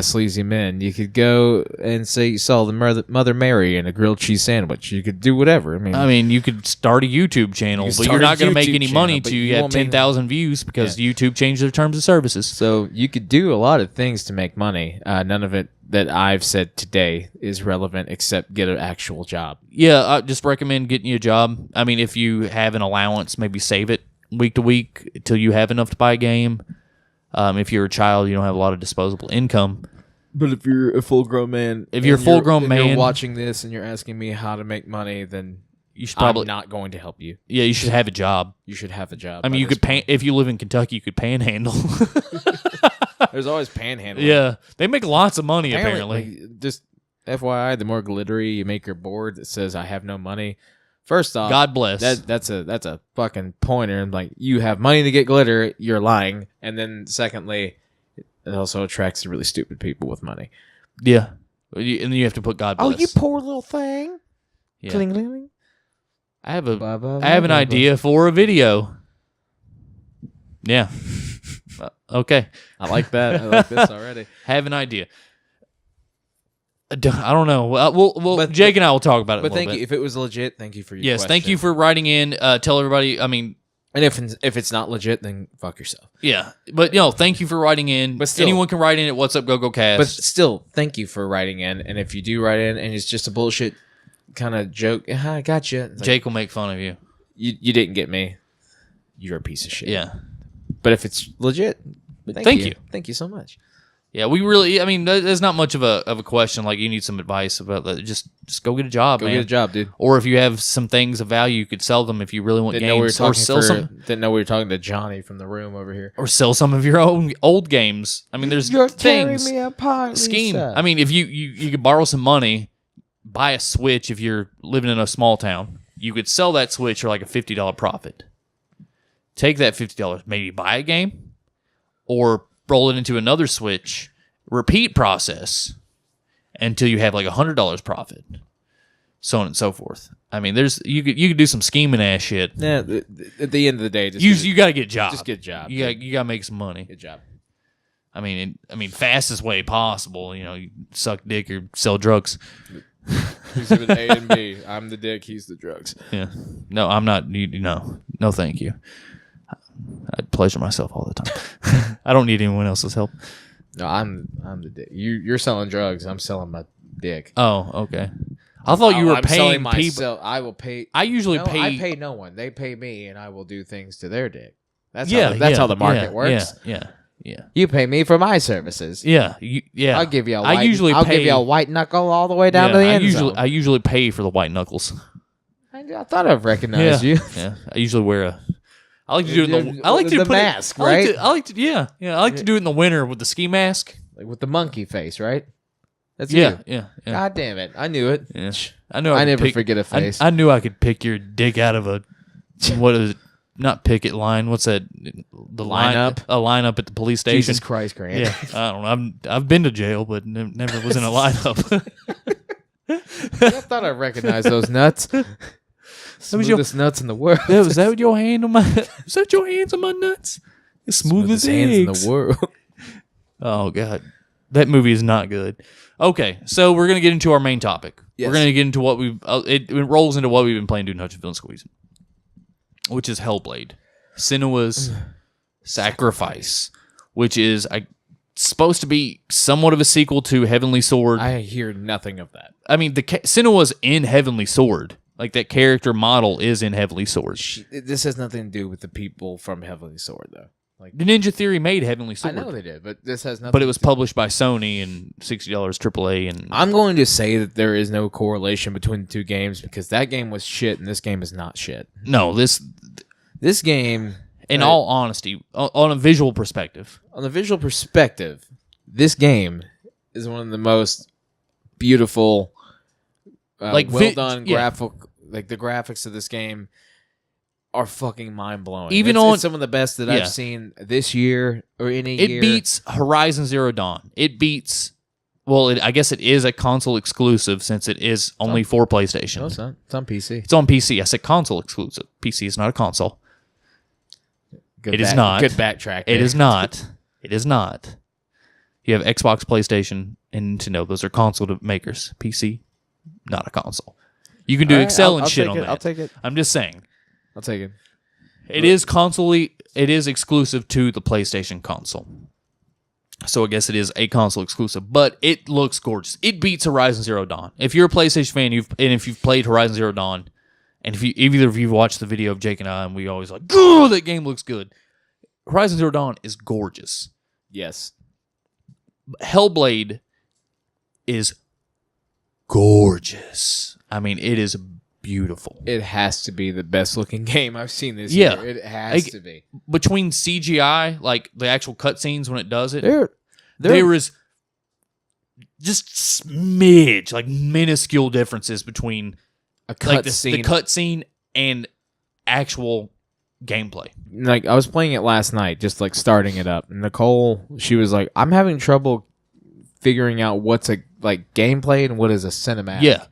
sleazy men. You could go and say you saw the Mother Mary and a grilled cheese sandwich. You could do whatever. I mean, you could start a YouTube channel, but you're not going to make any money till you have 10,000 views because YouTube changed their terms of services. So you could do a lot of things to make money. None of it that I've said today is relevant except get an actual job. Yeah, I just recommend getting you a job. I mean, if you have an allowance, maybe save it week to week until you have enough to buy a game. If you're a child, you don't have a lot of disposable income. But if you're a full-grown man, you're watching this and you're asking me how to make money, then you should probably I'm not going to help you. Yeah, you should have a job. You should have a job. I mean, you could if you live in Kentucky, you could panhandle. There's always panhandling. Yeah, they make lots of money apparently. Just FYI, the more glittery you make your board that says "I have no money," first off, God bless. That's a fucking pointer. And like, you have money to get glitter, you're lying. And then secondly, it also attracts the really stupid people with money. Yeah, and then you have to put God bless. Oh, you poor little thing. Yeah. Cling, cling, cling. I have an idea for a video. Yeah. Okay. I like that. I like this already. Have an idea. I don't know. Well, Jake and I will talk about it. But thank you. If it was legit, thank you for your yes. question. Thank you for writing in. Tell everybody. I mean, and if it's not legit, then fuck yourself. Yeah, but thank you for writing in. But still, anyone can write in at whatsupgogocast. But still, thank you for writing in. And if you do write in and it's just a bullshit kind of joke, I got you. Jake will make fun of you. You didn't get me. You're a piece of shit. Yeah. But if it's legit, thank you. Thank you so much. Yeah, we really. I mean, there's not much of a question. Like, you need some advice about that. Just go get a job, man. Go get a job, dude. Or if you have some things of value, you could sell them if you really want games. Didn't know we were talking to Johnny from the room over here. Or sell some of your own old games. I mean, there's You're things. tearing me apart, Scheme. Lisa. I mean, if you could borrow some money, buy a Switch. If you're living in a small town, you could sell that Switch for like a $50 profit. Take that $50, maybe buy a game, or roll it into another Switch. Repeat process until you have like $100 profit, so on and so forth. I mean, you could do some scheming ass shit. Yeah, at the end of the day, you got to get a job. Just get a job. You got to make some money. Good job. I mean, fastest way possible. You suck dick or sell drugs. He's with A and B. I'm the dick. He's the drugs. Yeah. No, I'm not. No, thank you. I pleasure myself all the time. I don't need anyone else's help. No, I'm the dick. You're selling drugs. I'm selling my dick. Oh, okay. I thought you were paying people. I will pay. I usually pay. I pay no one. They pay me, and I will do things to their dick. That's how the market works. Yeah. You pay me for my services. Yeah. I'll give you a white knuckle all the way down to the end zone. I usually pay for the white knuckles. I thought I've recognized you. Yeah. I usually wear I like to do it in the mask, right? I like to do it in the winter with the ski mask. Like with the monkey face, right? That's yeah, you. Yeah. God damn it. I knew it. Yeah. I know. I never forget a face. I knew I could pick your dick out of what is it? Not picket line. What's that? The lineup. A lineup at the police station. Jesus Christ, Grant. Yeah. I don't know. I've been to jail, but never was in a lineup. I thought I recognized those nuts. Smoothest nuts in the world. Was that your hand on my? Was that your hands on my nuts? As smooth as hands eggs. in the world. Oh God, that movie is not good. Okay, so we're gonna get into our main topic. Yes. We're gonna get into what we've. It rolls into what we've been playing, doing Hutch and Phil and Squeeze, which is Hellblade, Senua's Sacrifice, which is supposed to be somewhat of a sequel to Heavenly Sword. I hear nothing of that. I mean, the Senua's in Heavenly Sword. Like, that character model is in Heavenly Sword. This has nothing to do with the people from Heavenly Sword, though. Like The Ninja Theory made Heavenly I Sword. know they did, but this has nothing. But it was published by Sony and $60 AAA. And I'm going to say that there is no correlation between the two games because that game was shit and this game is not shit. no, this, This game, in all honesty, on a visual perspective, on the visual perspective, this game is one of the most beautiful, Like, well done yeah. graphic. Like the graphics of this game are fucking mind blowing. Even it's on- some of the best that yeah. I've seen this year or any it year. beats Horizon Zero Dawn. It beats. Well, I guess it is a console exclusive since it is only for PlayStation. No, it's not. It's on PC. It's on PC. I said console exclusive. PC is not a console. It is not. Good backtrack. It there. is not. It is not. You have Xbox, PlayStation, and Nintendo. Those are console makers. PC, not a console. You can do All right, Excel I'll and shit take on it. that. I'll take it. I'm just saying. I'll take it. It is console. It is exclusive to the PlayStation console. So I guess it is a console exclusive, but it looks gorgeous. It beats Horizon Zero Dawn. If you're a PlayStation fan, if you've played Horizon Zero Dawn, and if either of you watched the video of Jake and I, and we always like, oh, that game looks good. Horizon Zero Dawn is gorgeous. Yes. Hellblade is gorgeous. I mean, it is beautiful. It has to be the best looking game I've seen this Yeah. year. It has to be. Between CGI, like the actual cutscenes when it does it, There is just smidge, like minuscule differences between a like the cutscene. cutscene and actual gameplay. Like I was playing it last night, just like starting it up. And Nicole, she was like, "I'm having trouble figuring out what's a like gameplay and what is a cinematic." Yeah.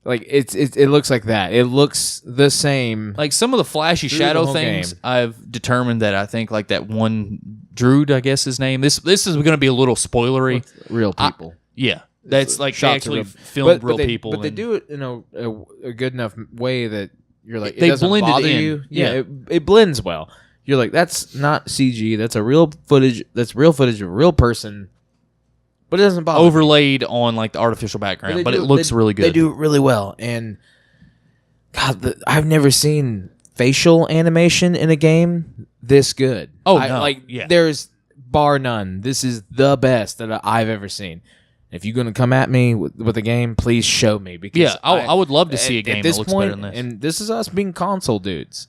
Like it looks like that. It looks the same. Like some of the flashy Through the shadow whole things, game. I've determined that I think like that one Druid, I guess his name. This is going to be a little spoilery. Real people. Yeah, that's like they Shots of actually real- filmed real they, people. But they and- do it in a good enough way that you're like, They it doesn't blend it bother in. you. Yeah. It blends well. You're like, that's not CG. That's a real footage. That's real footage of a real person. But it doesn't bother me. overlaid on like the artificial background, but it looks really good. They do it really well. And God, I've never seen facial animation in a game this good. Oh, no. Like Yeah. there's bar none. This is the best that I've ever seen. If you're gonna come at me with a game, please show me. Because Yeah, I would love to see a at game this that looks point, better than this. And this is us being console dudes,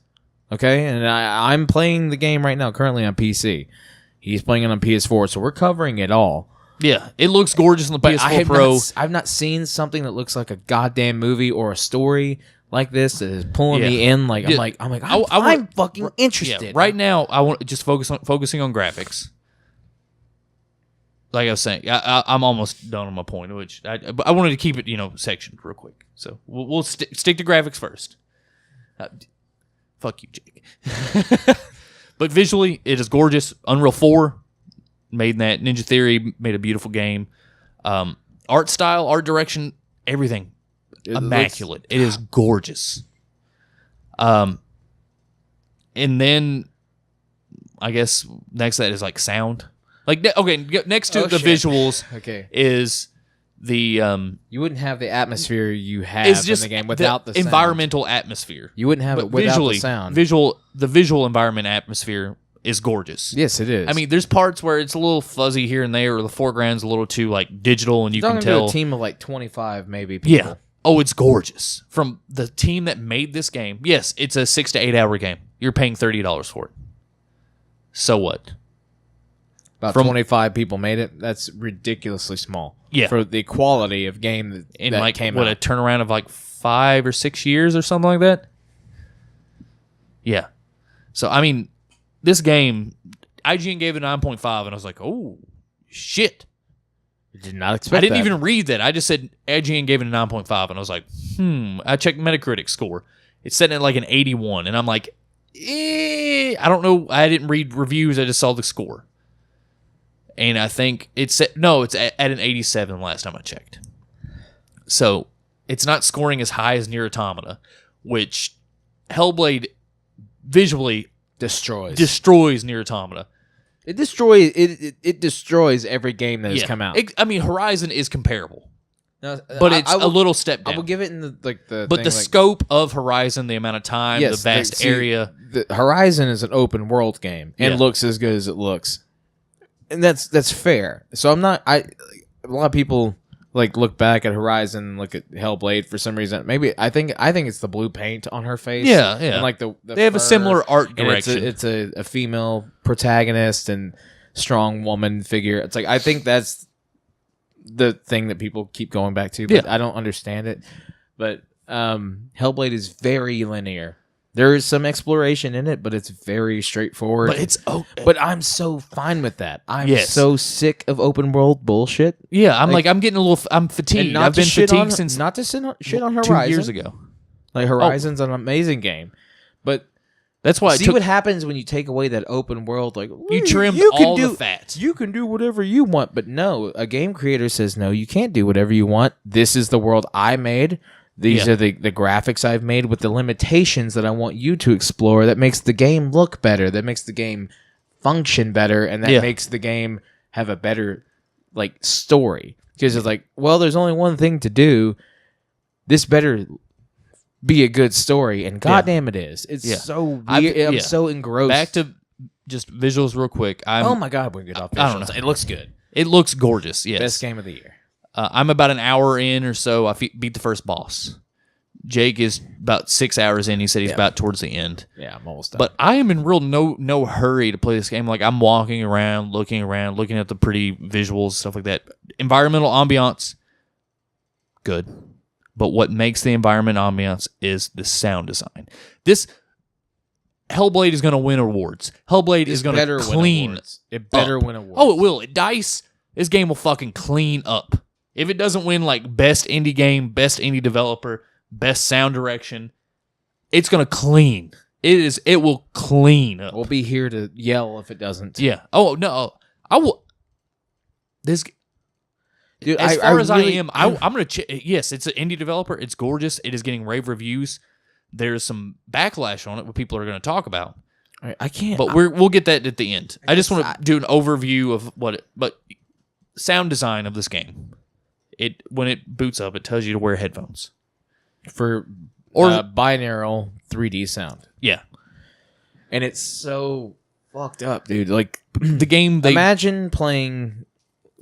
okay? And I'm playing the game right now, currently on PC. He's playing it on PS4, so we're covering it all. Yeah, it looks gorgeous on the But PS4 Pro. I've not seen something that looks like a goddamn movie or a story like this that is pulling me in. Like Yeah. I'm fucking interested. Yeah, right now I want to just focusing on graphics. Like I was saying, I'm almost done on my point, which but I wanted to keep it, sectioned real quick. So we'll stick to graphics first. Fuck you, Jake. But visually, it is gorgeous. Unreal 4 made that. Ninja Theory made a beautiful game. Art style, art direction, everything immaculate. It is gorgeous. And then I guess next to that is like sound. Like next to the shit. visuals Okay. is the You wouldn't have the atmosphere you have is just in the game without the sound. environmental atmosphere. You wouldn't have But it without visually, the sound. the visual environment atmosphere is gorgeous. Yes, it is. I mean, there's parts where it's a little fuzzy here and there, or the foreground's a little too like digital, and you you're can talking to tell. a team of like 25 maybe people. Yeah. Oh, it's gorgeous. From the team that made this game. Yes, it's a 6 to 8 hour game. You're paying $30 for it. So what? About 25 people made it. That's ridiculously small. Yeah. For the quality of game In that like came what, out. a turnaround of like 5 or 6 years or something like that? Yeah. So I mean, this game, IGN gave it 9.5, and I was like, oh shit. Did not expect I didn't that. even read that. I just said IGN gave it a 9.5, and I was like, I checked Metacritic score. It's sitting at like an 81, and I'm like, I don't know. I didn't read reviews. I just saw the score. And I think it's at an 87 last time I checked. So it's not scoring as high as Nier Automata, which Hellblade visually destroys. destroys Nier Automata. It destroys it destroys every game that has come out. Horizon is comparable, Now, but it's a little step down. I will give it in the But thing, the like, scope of Horizon, the amount of time, the vast area. The Horizon is an open world game and Yeah. looks as good as it looks, and that's fair. So I'm not. A lot of people like look back at Horizon and look at Hellblade for some reason. Maybe I think it's the blue paint on her face. Yeah. And like They have a fur, similar art and direction. It's a female protagonist and strong woman figure. It's like I think that's the thing that people keep going back to, but I don't understand it. But Hellblade is very linear. There is some exploration in it, but it's very straightforward. But I'm so fine with that. I'm so sick of open world bullshit. Yeah, I'm getting a little. I'm fatigued. I've been fatigued since not to shit on Horizon 2 years ago. Like Horizon's an amazing game, but that's why see what happens when you take away that open world. Like you trimmed all the fat. You can do whatever you want, but no, a game creator says no. You can't do whatever you want. This is the world I made. These are the graphics I've made with the limitations that I want you to explore. That makes the game look better. That makes the game function better, and that makes the game have a better like story. Because it's like, well, there's only one thing to do. This better be a good story, and goddamn it is. It's so weird. I'm so engrossed. Back to just visuals real quick. Oh my god, we get off visuals. I don't know. It looks good. It looks gorgeous. Yes, best game of the year. I'm about an hour in or so. I beat the first boss. Jake is about 6 hours in. He said he's about towards the end. Yeah, I'm almost done. But I am in real no hurry to play this game. Like I'm walking around, looking at the pretty visuals, stuff like that. Environmental ambiance, good. But what makes the environment ambiance is the sound design. This Hellblade is going to win awards. Hellblade is going to clean. It better win awards. Oh, it will. DICE. This game will fucking clean up. If it doesn't win like best indie game, best indie developer, best sound direction, it's gonna clean. It will clean up. We'll be here to yell if it doesn't. Yeah. Oh no. I will. This. Dude, as far as I am, I'm gonna. Yes, it's an indie developer. It's gorgeous. It is getting rave reviews. There's some backlash on it, what people are going to talk about. I can't. But we'll get that at the end. I just want to do an overview of but sound design of this game. When it boots up, it tells you to wear headphones for binaural 3D sound. Yeah, and it's so fucked up, dude. Like the game. Imagine playing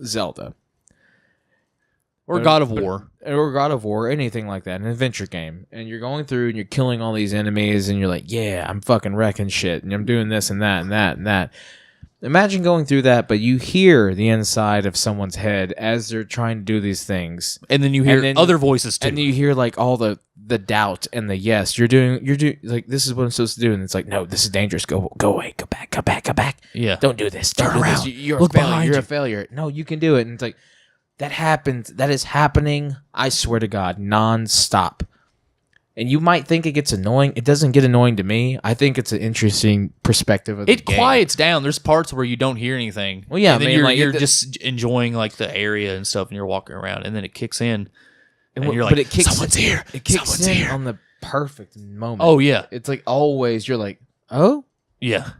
Zelda or God of War, anything like that, an adventure game, and you're going through and you're killing all these enemies, and you're like, yeah, I'm fucking wrecking shit, and I'm doing this and that and that and that. Imagine going through that, but you hear the inside of someone's head as they're trying to do these things, and then you hear other voices too, and you hear like all the doubt and the yes. You're doing like, this is what I'm supposed to do, and it's like, no, this is dangerous. Go away. Go back. Yeah, don't do this. Turn around. You're a failure. You're a failure. No, you can do it. And it's like that happens. That is happening. I swear to God, nonstop. And you might think it gets annoying. It doesn't get annoying to me. I think it's an interesting perspective of the game. It quiets down. There's parts where you don't hear anything. Well, yeah, and then you're just enjoying like the area and stuff, and you're walking around, and then it kicks in, and you're like, someone's here. It kicks in on the perfect moment. Oh yeah, it's like always. You're like, oh yeah,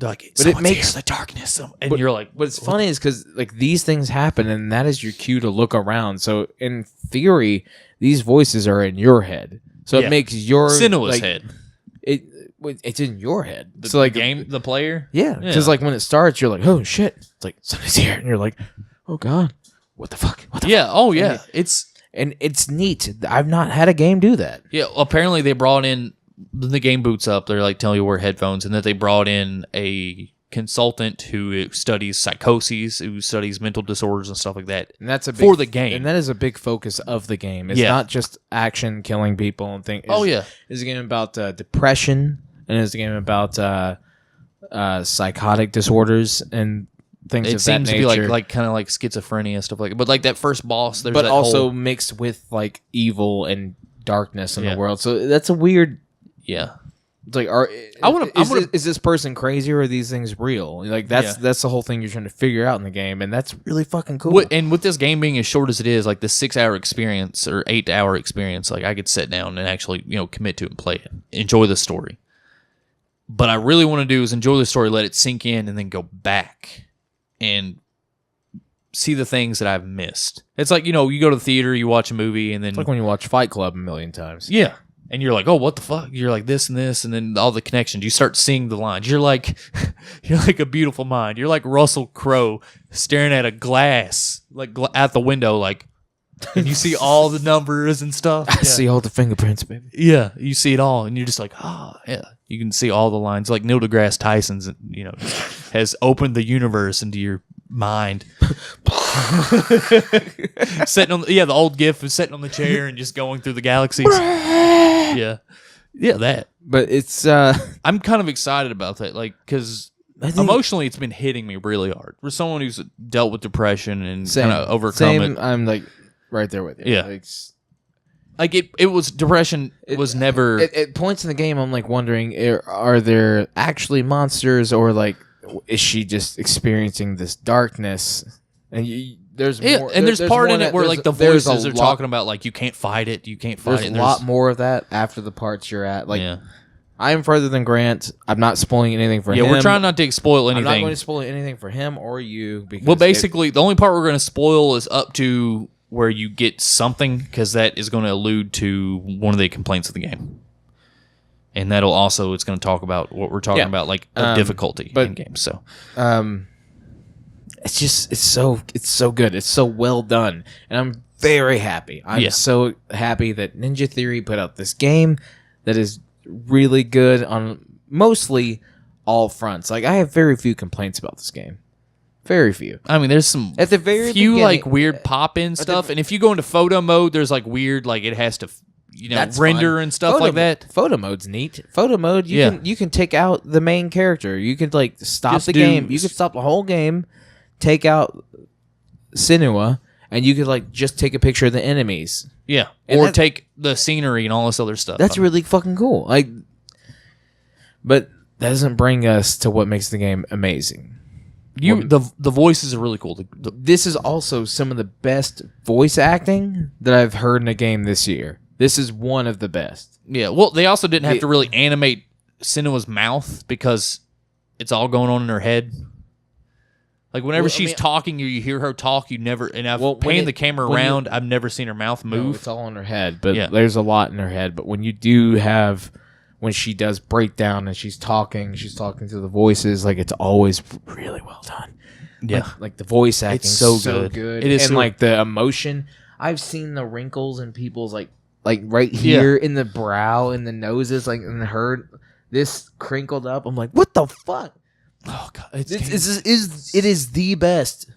like, but it makes the darkness, and you're like. What's funny is because like these things happen, and that is your cue to look around. So in theory, these voices are in your head. So it makes your Senua's head. It's in your head. So like the player. Yeah, because like when it starts, you're like, oh shit! It's like somebody's here, and you're like, oh god, what the fuck? What the fuck? Oh yeah. It's neat. I've not had a game do that. Yeah, apparently they brought in the game boots up. They're like telling you to wear headphones, and that they brought in a consultant who studies psychoses, who studies mental disorders and stuff like that. And that's for the game, and that is a big focus of the game. It's not just action, killing people, and things. It's a game about depression, and it's a game about psychotic disorders and things. It seems to be like kind of like schizophrenia stuff like. But like that first boss, there's but also mixed with like evil and darkness in the world. So that's a weird. Yeah. It's like, is this person crazy or are these things real? Like that's the whole thing you're trying to figure out in the game, and that's really fucking cool. And with this game being as short as it is, like the 6-hour experience or 8-hour experience, like I could sit down and actually commit to it and play it, enjoy the story. But I really want to do is enjoy the story, let it sink in, and then go back and see the things that I've missed. It's like, you go to the theater, you watch a movie, and then... It's like when you watch Fight Club a million times. Yeah. And you're like, oh, what the fuck? You're like this and this, and then all the connections. You start seeing the lines. You're like a beautiful mind. You're like Russell Crowe staring at a glass, like at the window, like, and you see all the numbers and stuff. I see all the fingerprints, baby. Yeah, you see it all, and you're just like, yeah. You can see all the lines. Like Neil deGrasse Tyson's, has opened the universe into your mind. Sitting on, the old GIF is sitting on the chair and just going through the galaxies. Yeah, that. But it's I'm kind of excited about that, like, because emotionally it's been hitting me really hard. For someone who's dealt with depression and kind of overcome it. I'm like right there with you. Yeah. Like it was depression. It was never. At points in the game, I'm like wondering: are there actually monsters, or like is she just experiencing this darkness? And there's more. And there's part in it where like the voices are talking about like you can't fight it. You can't fight it. There's a lot more of that after the parts you're at. Like I am further than Grant. I'm not spoiling anything for him. Yeah, we're trying not to spoil anything. I'm not going to spoil anything for him or you. Well, basically, the only part we're going to spoil is up to where you get something, because that is going to allude to one of the complaints of the game. And that'll also, it's going to talk about what we're talking about, like difficulty in games. So, it's so good. It's so well done. And I'm very happy. I'm so happy that Ninja Theory put out this game that is really good on mostly all fronts. Like, I have very few complaints about this game. Very few. I mean, there's some at the very few beginning, like weird pop-in stuff, and if you go into photo mode, there's like weird, like it has to, render and stuff like that. Photo mode's neat. Photo mode, you can take out the main character. You can like stop the game. You can stop the whole game, take out Senua, and you could like just take a picture of the enemies. Yeah, or take the scenery and all this other stuff. That's really fucking cool. Like, but that doesn't bring us to what makes the game amazing. The voices are really cool. This is also some of the best voice acting that I've heard in a game this year. This is one of the best. Yeah, well, they also didn't have to really animate Senua's mouth because it's all going on in her head. Like whenever she's talking, you hear her talk. You never, and I've panned the camera around. I've never seen her mouth move. No, it's all in her head, but there's a lot in her head. But when you do have, when she does break down and she's talking through the voices, like it's always really well done. Yeah, like the voice acting, it's so good. It is, and like the emotion. I've seen the wrinkles in people's like right here in the brow, in the noses, like in her this crinkled up. I'm like, what the fuck? Oh god, it is the best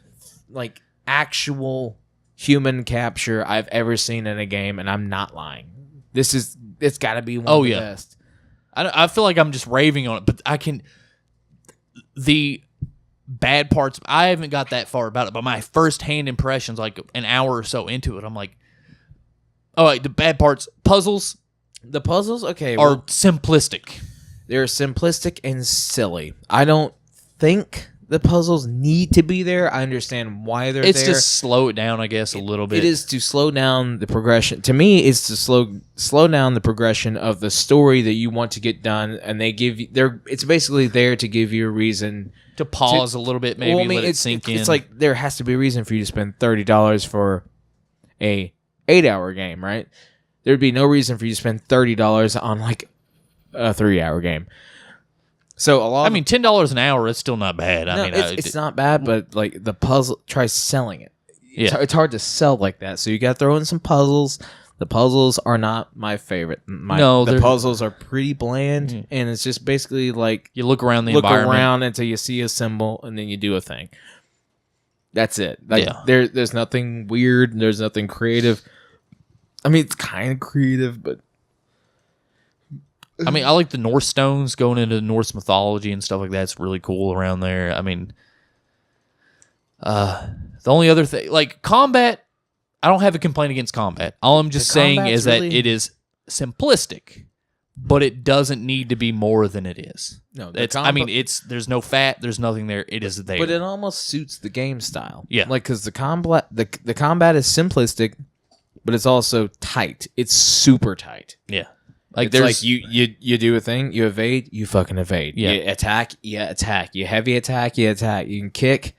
like actual human capture I've ever seen in a game, and I'm not lying. It's got to be one of the best. I feel like I'm just raving on it, but the bad parts, I haven't got that far about it, but my first hand impressions, like an hour or so into it, I'm like, oh, wait, the bad parts, the puzzles, okay, are simplistic. They're simplistic and silly. I don't think the puzzles need to be there. I understand why they're there. It's just slow it down, I guess, a little bit. It is to slow down the progression. To me, it's to slow down the progression of the story that you want to get done, and they give you. It's basically there to give you a reason to pause a little bit, maybe let it sink in. It's like there has to be a reason for you to spend $30 for a 8-hour game, right? There'd be no reason for you to spend $30 on like a 3-hour game. So $10 an hour is still not bad. It's not bad, but like the puzzle, try selling it. It's hard to sell like that. So you got to throw in some puzzles. The puzzles are not my favorite. The puzzles are pretty bland, and it's just basically like you look around the environment. Look around until you see a symbol, and then you do a thing. That's it. Like there's nothing weird. There's nothing creative. I mean, it's kind of creative, but. I mean, I like the Norse stones going into Norse mythology and stuff like that. It's really cool around there. I mean, the only other thing, like combat, I don't have a complaint against combat. All I'm just saying is that it is simplistic, but it doesn't need to be more than it is. No, there's no fat, there's nothing there. It is there, but it almost suits the game style. Yeah, like because the combat is simplistic, but it's also tight. It's super tight. Yeah. Like It's there's like you do a thing, you evade, you fucking evade. Yeah. You attack, you attack. You heavy attack, you attack. You can kick,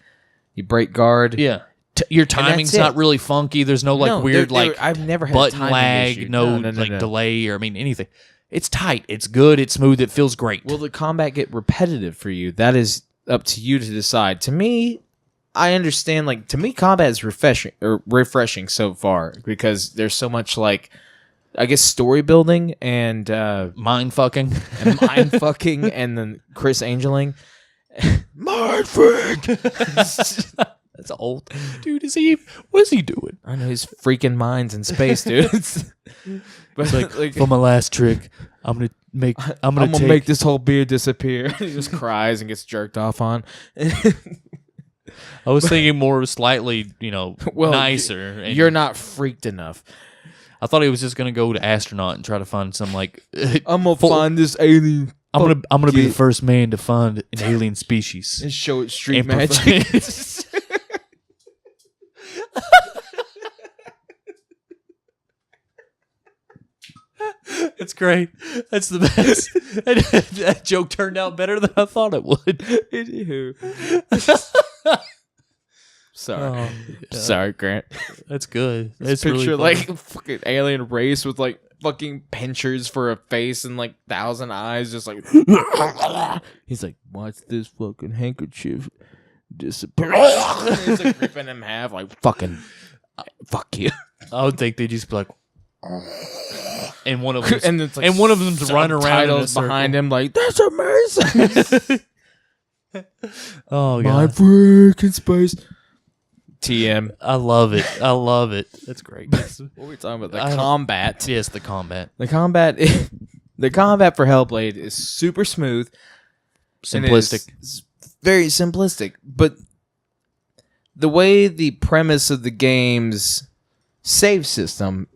you break guard. yeah. Your timing's not it. really funky. There's no like weird I've never had a button timing lag, issue. no, like delay or anything. It's tight. It's good. It's smooth. It feels great. Will the combat get repetitive for you? That is up to you to decide. To me, I understand. Like to me, combat is refreshing so far because there's so much like, I guess, story building and Mind fucking. and mind fucking, and then Chris Angeling. Mind fuck. That's old. Dude, what is he doing? I know his freaking mind's in space, dude. But It's like, for my last trick, I'm gonna make this whole beard disappear. He just cries and gets jerked off on. I was thinking more slightly, nicer. And You're not freaked enough. I thought he was just gonna go to astronaut and try to find some like. I'm gonna find this alien. I'm gonna be the first man to find an alien species and show it street and magic. It's great. That's the best. That joke turned out better than I thought it would. Anywho. Sorry. Sorry, Grant. That's good. It's That's picture really like a fucking alien race with like fucking pinchers for a face and like 1,000 eyes, just like he's like, watch this fucking handkerchief disappear. He's like ripping him in half, like fucking fuck you. I would think they'd just be like, and one of them, and, it's like and one of them's running around in a circle. behind him, like that's amazing. Oh god, my freaking space. TM. I love it. I love it. That's great. What are we talking about? The combat. Yes, the combat. The combat. The combat for Hellblade is super smooth, Simplistic. It's very simplistic. But the way the premise of the game's save system,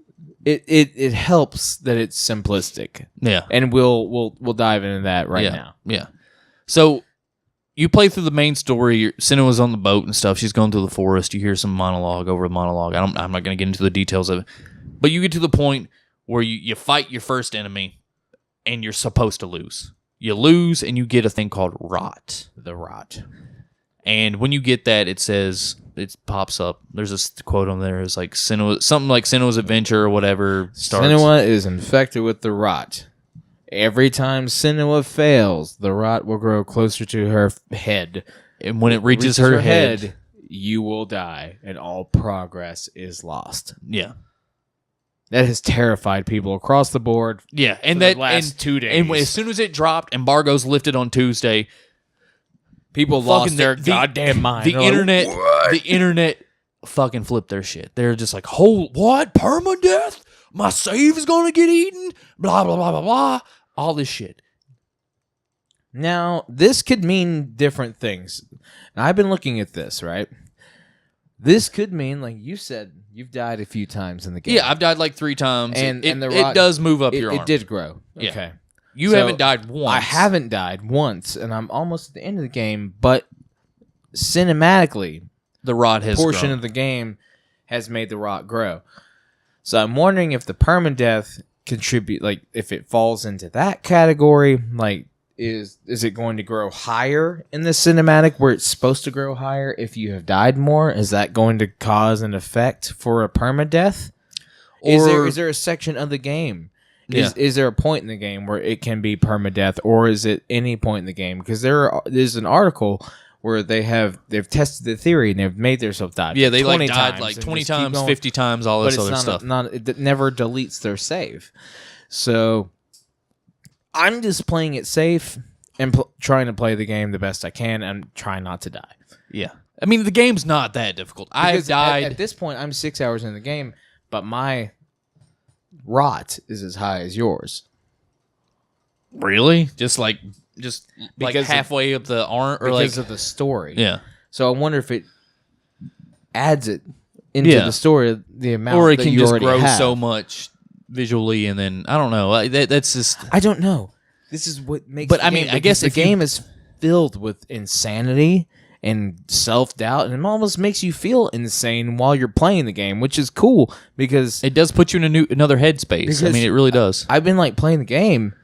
it helps that it's simplistic. Yeah, and we'll dive into that right now. Yeah. So you play through the main story. Senua's on the boat and stuff. She's going through the forest. You hear some monologue over the monologue. I'm not going to get into the details of it. But you get to the point where you fight your first enemy, and you're supposed to lose. You lose, and you get a thing called rot. The rot. And when you get that, it says, it pops up. There's this quote on there. It's like Senua, something like Senua's adventure or whatever starts. Senua is infected with the rot. Every time Senua fails, the rot will grow closer to her head. And when it reaches her head, you will die, and all progress is lost. Yeah. That has terrified people across the board. Yeah, and for that the last 2 days. And as soon as it dropped, embargoes lifted on Tuesday, people lost their goddamn mind. The internet fucking flipped their shit. They're just like, what? Permadeath? My save is gonna get eaten? Blah blah blah blah blah. All this shit. Now, this could mean different things. Now, I've been looking at this, right? This could mean, like you said, you've died a few times in the game. Yeah, I've died like 3 times. And it rot, does move up your arm. It did grow. Yeah. Okay. You haven't died once. I haven't died once, and I'm almost at the end of the game, but cinematically, the rot has portion grown. of the game has made the rot grow. So I'm wondering if the permadeath contribute, like if it falls into that category, like is it going to grow higher in the cinematic where it's supposed to grow higher if you have died more? Is that going to cause an effect for a permadeath? Or Is there a section of the game? Yeah. Is there a point in the game where it can be permadeath, or is it any point in the game? Because there's an article where they've tested the theory and they've made themselves die. Yeah, they like 20 died times like and 20 just keep times, going. 50 times, all this But other it's stuff. it never deletes their save. So I'm just playing it safe and trying to play the game the best I can and trying not to die. Yeah. I mean, the game's not that difficult. I've died. At this point, I'm 6 hours in the game, but my rot is as high as yours. Really? Just like Because halfway up the arm? Or Because like, of the story. yeah. So I wonder if it adds it into Yeah. the story, the amount Or it that can you just already grow have. so much visually, and then, I don't know. That's just... I don't know. This is what makes But, the I mean, game, I guess because the if you- game is filled with insanity and self-doubt, and it almost makes you feel insane while you're playing the game, which is cool because It does put you in another headspace. I mean, it really does. I've been like playing the game,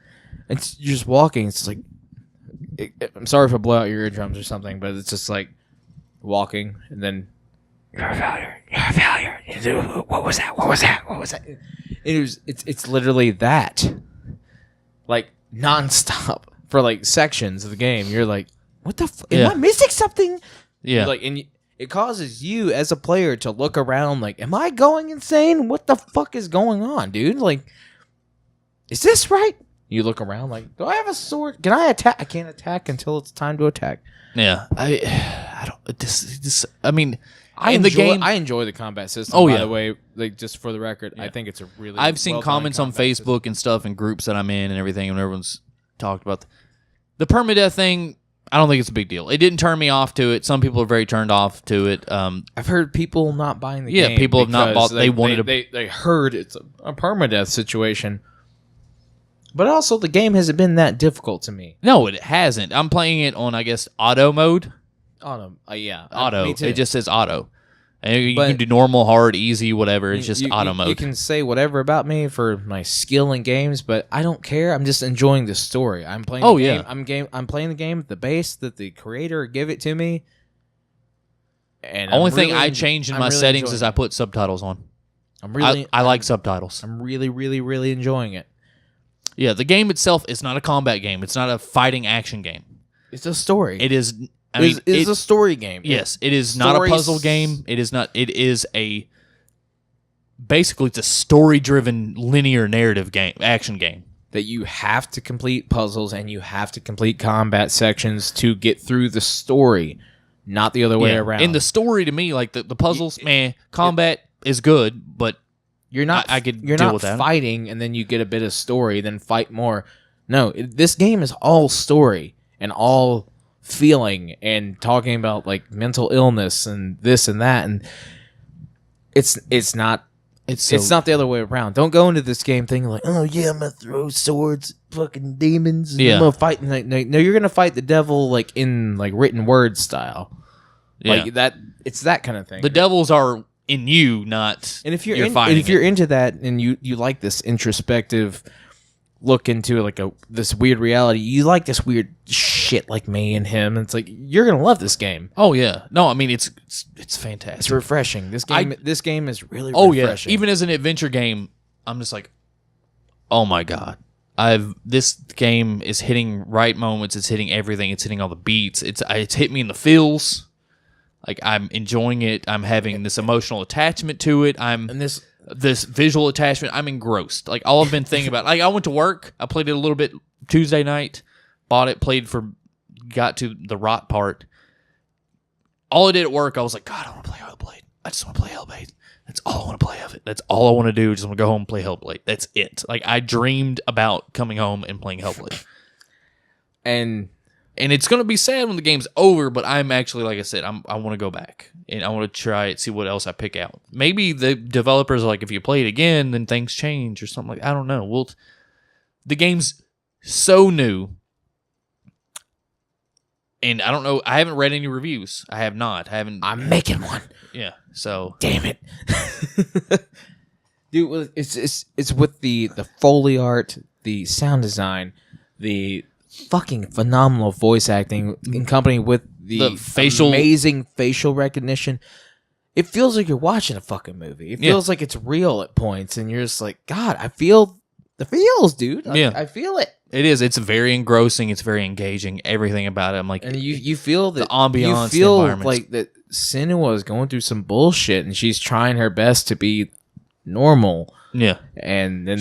and you're just walking. It's like, I'm sorry if I blow out your eardrums or something, but it's just like walking, and then you're a failure. You're a failure. What was that? What was that? What was that? It's literally that, like nonstop for like sections of the game. You're like, what the? Am I missing something? Yeah. Like, and it causes you as a player to look around like, am I going insane? What the fuck is going on, dude? Like, is this right? You look around like, do I have a sword? Can I attack? I can't attack until it's time to attack. Yeah. I don't. This. I mean, I enjoy the combat system. Oh, by yeah. the way, like just for the record, I think it's a really. I've seen well-done comments on combat Facebook system. and stuff and groups that I'm in and everything, and everyone's talked about the permadeath thing. I don't think it's a big deal. It didn't turn me off to it. Some people are very turned off to it. I've heard people not buying the Yeah, game. people have not because bought- they wanted to- They heard it's a permadeath situation, but also the game hasn't been that difficult to me. No, it hasn't. I'm playing it on, I guess, auto mode. Auto, yeah, Auto. me too. It just says auto. And you But- can do normal, hard, easy, whatever. It's just auto mode. You can say whatever about me for my skill in games, but I don't care. I'm just enjoying the story. I'm playing. Oh, the yeah. game. I'm playing the game at the base that the creator give it to me. And Only I'm thing really I changed in I'm my really settings enjoying is it. I put subtitles on. I'm really. I like subtitles. I'm really, really, really enjoying it. Yeah, the game itself is not a combat game. It's not a fighting action game. It's a story. It is. I mean, it's a story game. yes, it is not a Stories- puzzle game. It is not. It is a. Basically, it's a story-driven linear narrative game, action game. That you have to complete puzzles and you have to complete combat sections to get through the story, not the other way around. In the story, to me, like the puzzles, combat is good, but You're not. I could You're deal not with that. fighting, and then you get a bit of story, then fight more. No, this game is all story and all feeling and talking about like mental illness and this and that, and it's not. It's not the other way around. Don't go into this game thinking like, oh yeah, I'm gonna throw swords, fucking demons. And Yeah. I'm gonna fight. No, you're gonna fight the devil like in like written word style. Yeah. Like that. It's that kind of thing. The devils are in you, not. And if you're fighting if you're into that and you like this introspective look into like this weird reality, you like this weird shit like me and him, and it's like you're gonna love this game. Oh yeah, no, I mean it's fantastic. It's refreshing. This game is really Oh refreshing. yeah, even as an adventure game, I'm just like, oh my god, this game is hitting right moments. It's hitting everything. It's hitting all the beats. It's hit me in the feels. Like I'm enjoying it. I'm having this emotional attachment to it. and This visual attachment. I'm engrossed. Like all I've been thinking about. Like I went to work. I played it a little bit Tuesday night. Bought it. Got to the rot part. All I did at work, I was like, God, I want to play Hellblade. I just want to play Hellblade. That's all I want to play of it. That's all I want to do. Just want to go home and play Hellblade. That's it. Like I dreamed about coming home and playing Hellblade. and And it's going to be sad when the game's over, but I'm actually, like I said, I want to go back. And I want to try it, see what else I pick out. Maybe the developers are like, if you play it again, then things change or something like I don't know. Well, the game's so new. And I don't know. I haven't read any reviews. I have not. I haven't. I'm making one. Yeah. So. Damn it, dude! It's with the Foley art, the sound design, the fucking phenomenal voice acting, in company with the amazing facial recognition. It feels like you're watching a fucking movie. It feels like it's real at points, and you're just like, God, I feel the feels, dude. I feel it. It is. It's very engrossing. It's very engaging. Everything about it. I'm like, And you feel that the ambiance, you feel the environment. like that Senua is going through some bullshit, and she's trying her best to be normal. yeah. And then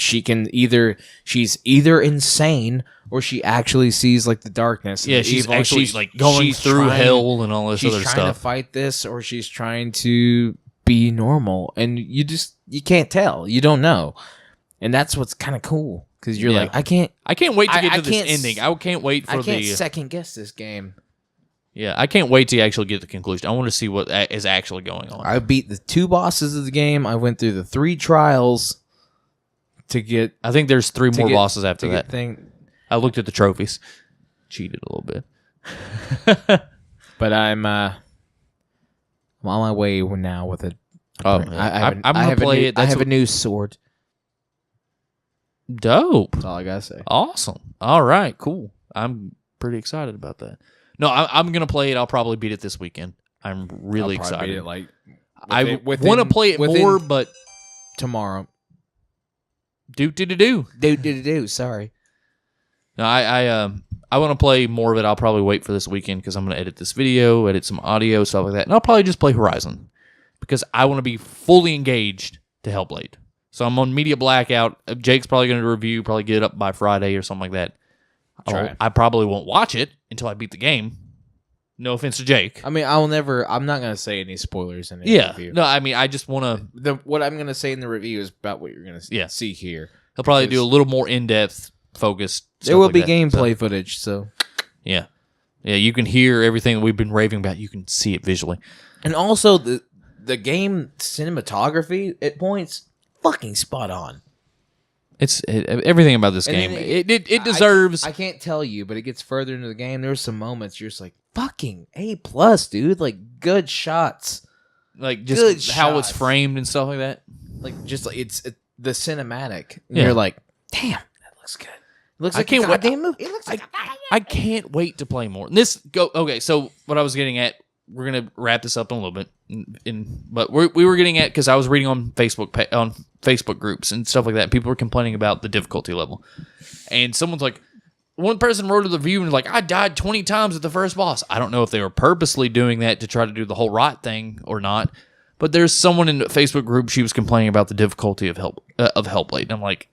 she's either insane or she actually sees like the darkness. And Yeah, the she's evil. actually like going she's through trying- hell and all this She's other trying stuff. to fight this, or she's trying to be normal, and you can't tell. You don't know, and that's what's kind of cool because you're Yeah. like, I can't wait to get I to this can't ending. I can't wait for the. second guess this game. Yeah, I can't wait to actually get to the conclusion. I want to see what is actually going on. I beat the 2 bosses of the game. I went through the 3 trials to get I think there's 3 more get- bosses after to get that. thing. I looked at the trophies. Cheated a little bit. But I'm on my way now with it. Oh, I'm gonna play it. I have a new sword. Dope. That's all I gotta say. Awesome. All right. Cool. I'm pretty excited about that. No, I'm gonna play it. I'll probably beat it this weekend. I'm really excited. Beat it, like, I want to play it more, but tomorrow. Do. Sorry. No, I want to play more of it. I'll probably wait for this weekend because I'm going to edit this video, edit some audio, stuff like that. And I'll probably just play Horizon because I want to be fully engaged to Hellblade. So I'm on media blackout. Jake's probably going to review, probably get it up by Friday or something like that. I probably won't watch it until I beat the game. No offense to Jake. I mean, I'm not going to say any spoilers in the review. No, I mean, I just want to... What I'm going to say in the review is about what you're going to see here. He'll probably do a little more in-depth, focused stuff. There will like be that. gameplay footage, so... Yeah. Yeah, you can hear everything that we've been raving about. You can see it visually. And also, the game cinematography at points, fucking spot on. Everything about this game. It deserves... I can't tell you, but it gets further into the game. There's some moments you're just like, fucking A+, dude. Like, good shots. Like, just how it's framed and stuff like that. Like, just like, it's the cinematic. And you're like, damn, that looks good. It looks like a goddamn movie. It looks like I can't wait to play more. Okay, so what I was getting at, we're going to wrap this up in a little bit. But we were getting at, because I was reading on Facebook groups and stuff like that. People were complaining about the difficulty level. And someone's like, one person wrote a review and was like, I died 20 times at the first boss. I don't know if they were purposely doing that to try to do the whole rot thing or not. But there's someone in the Facebook group, she was complaining about the difficulty of Hellblade. And I'm like,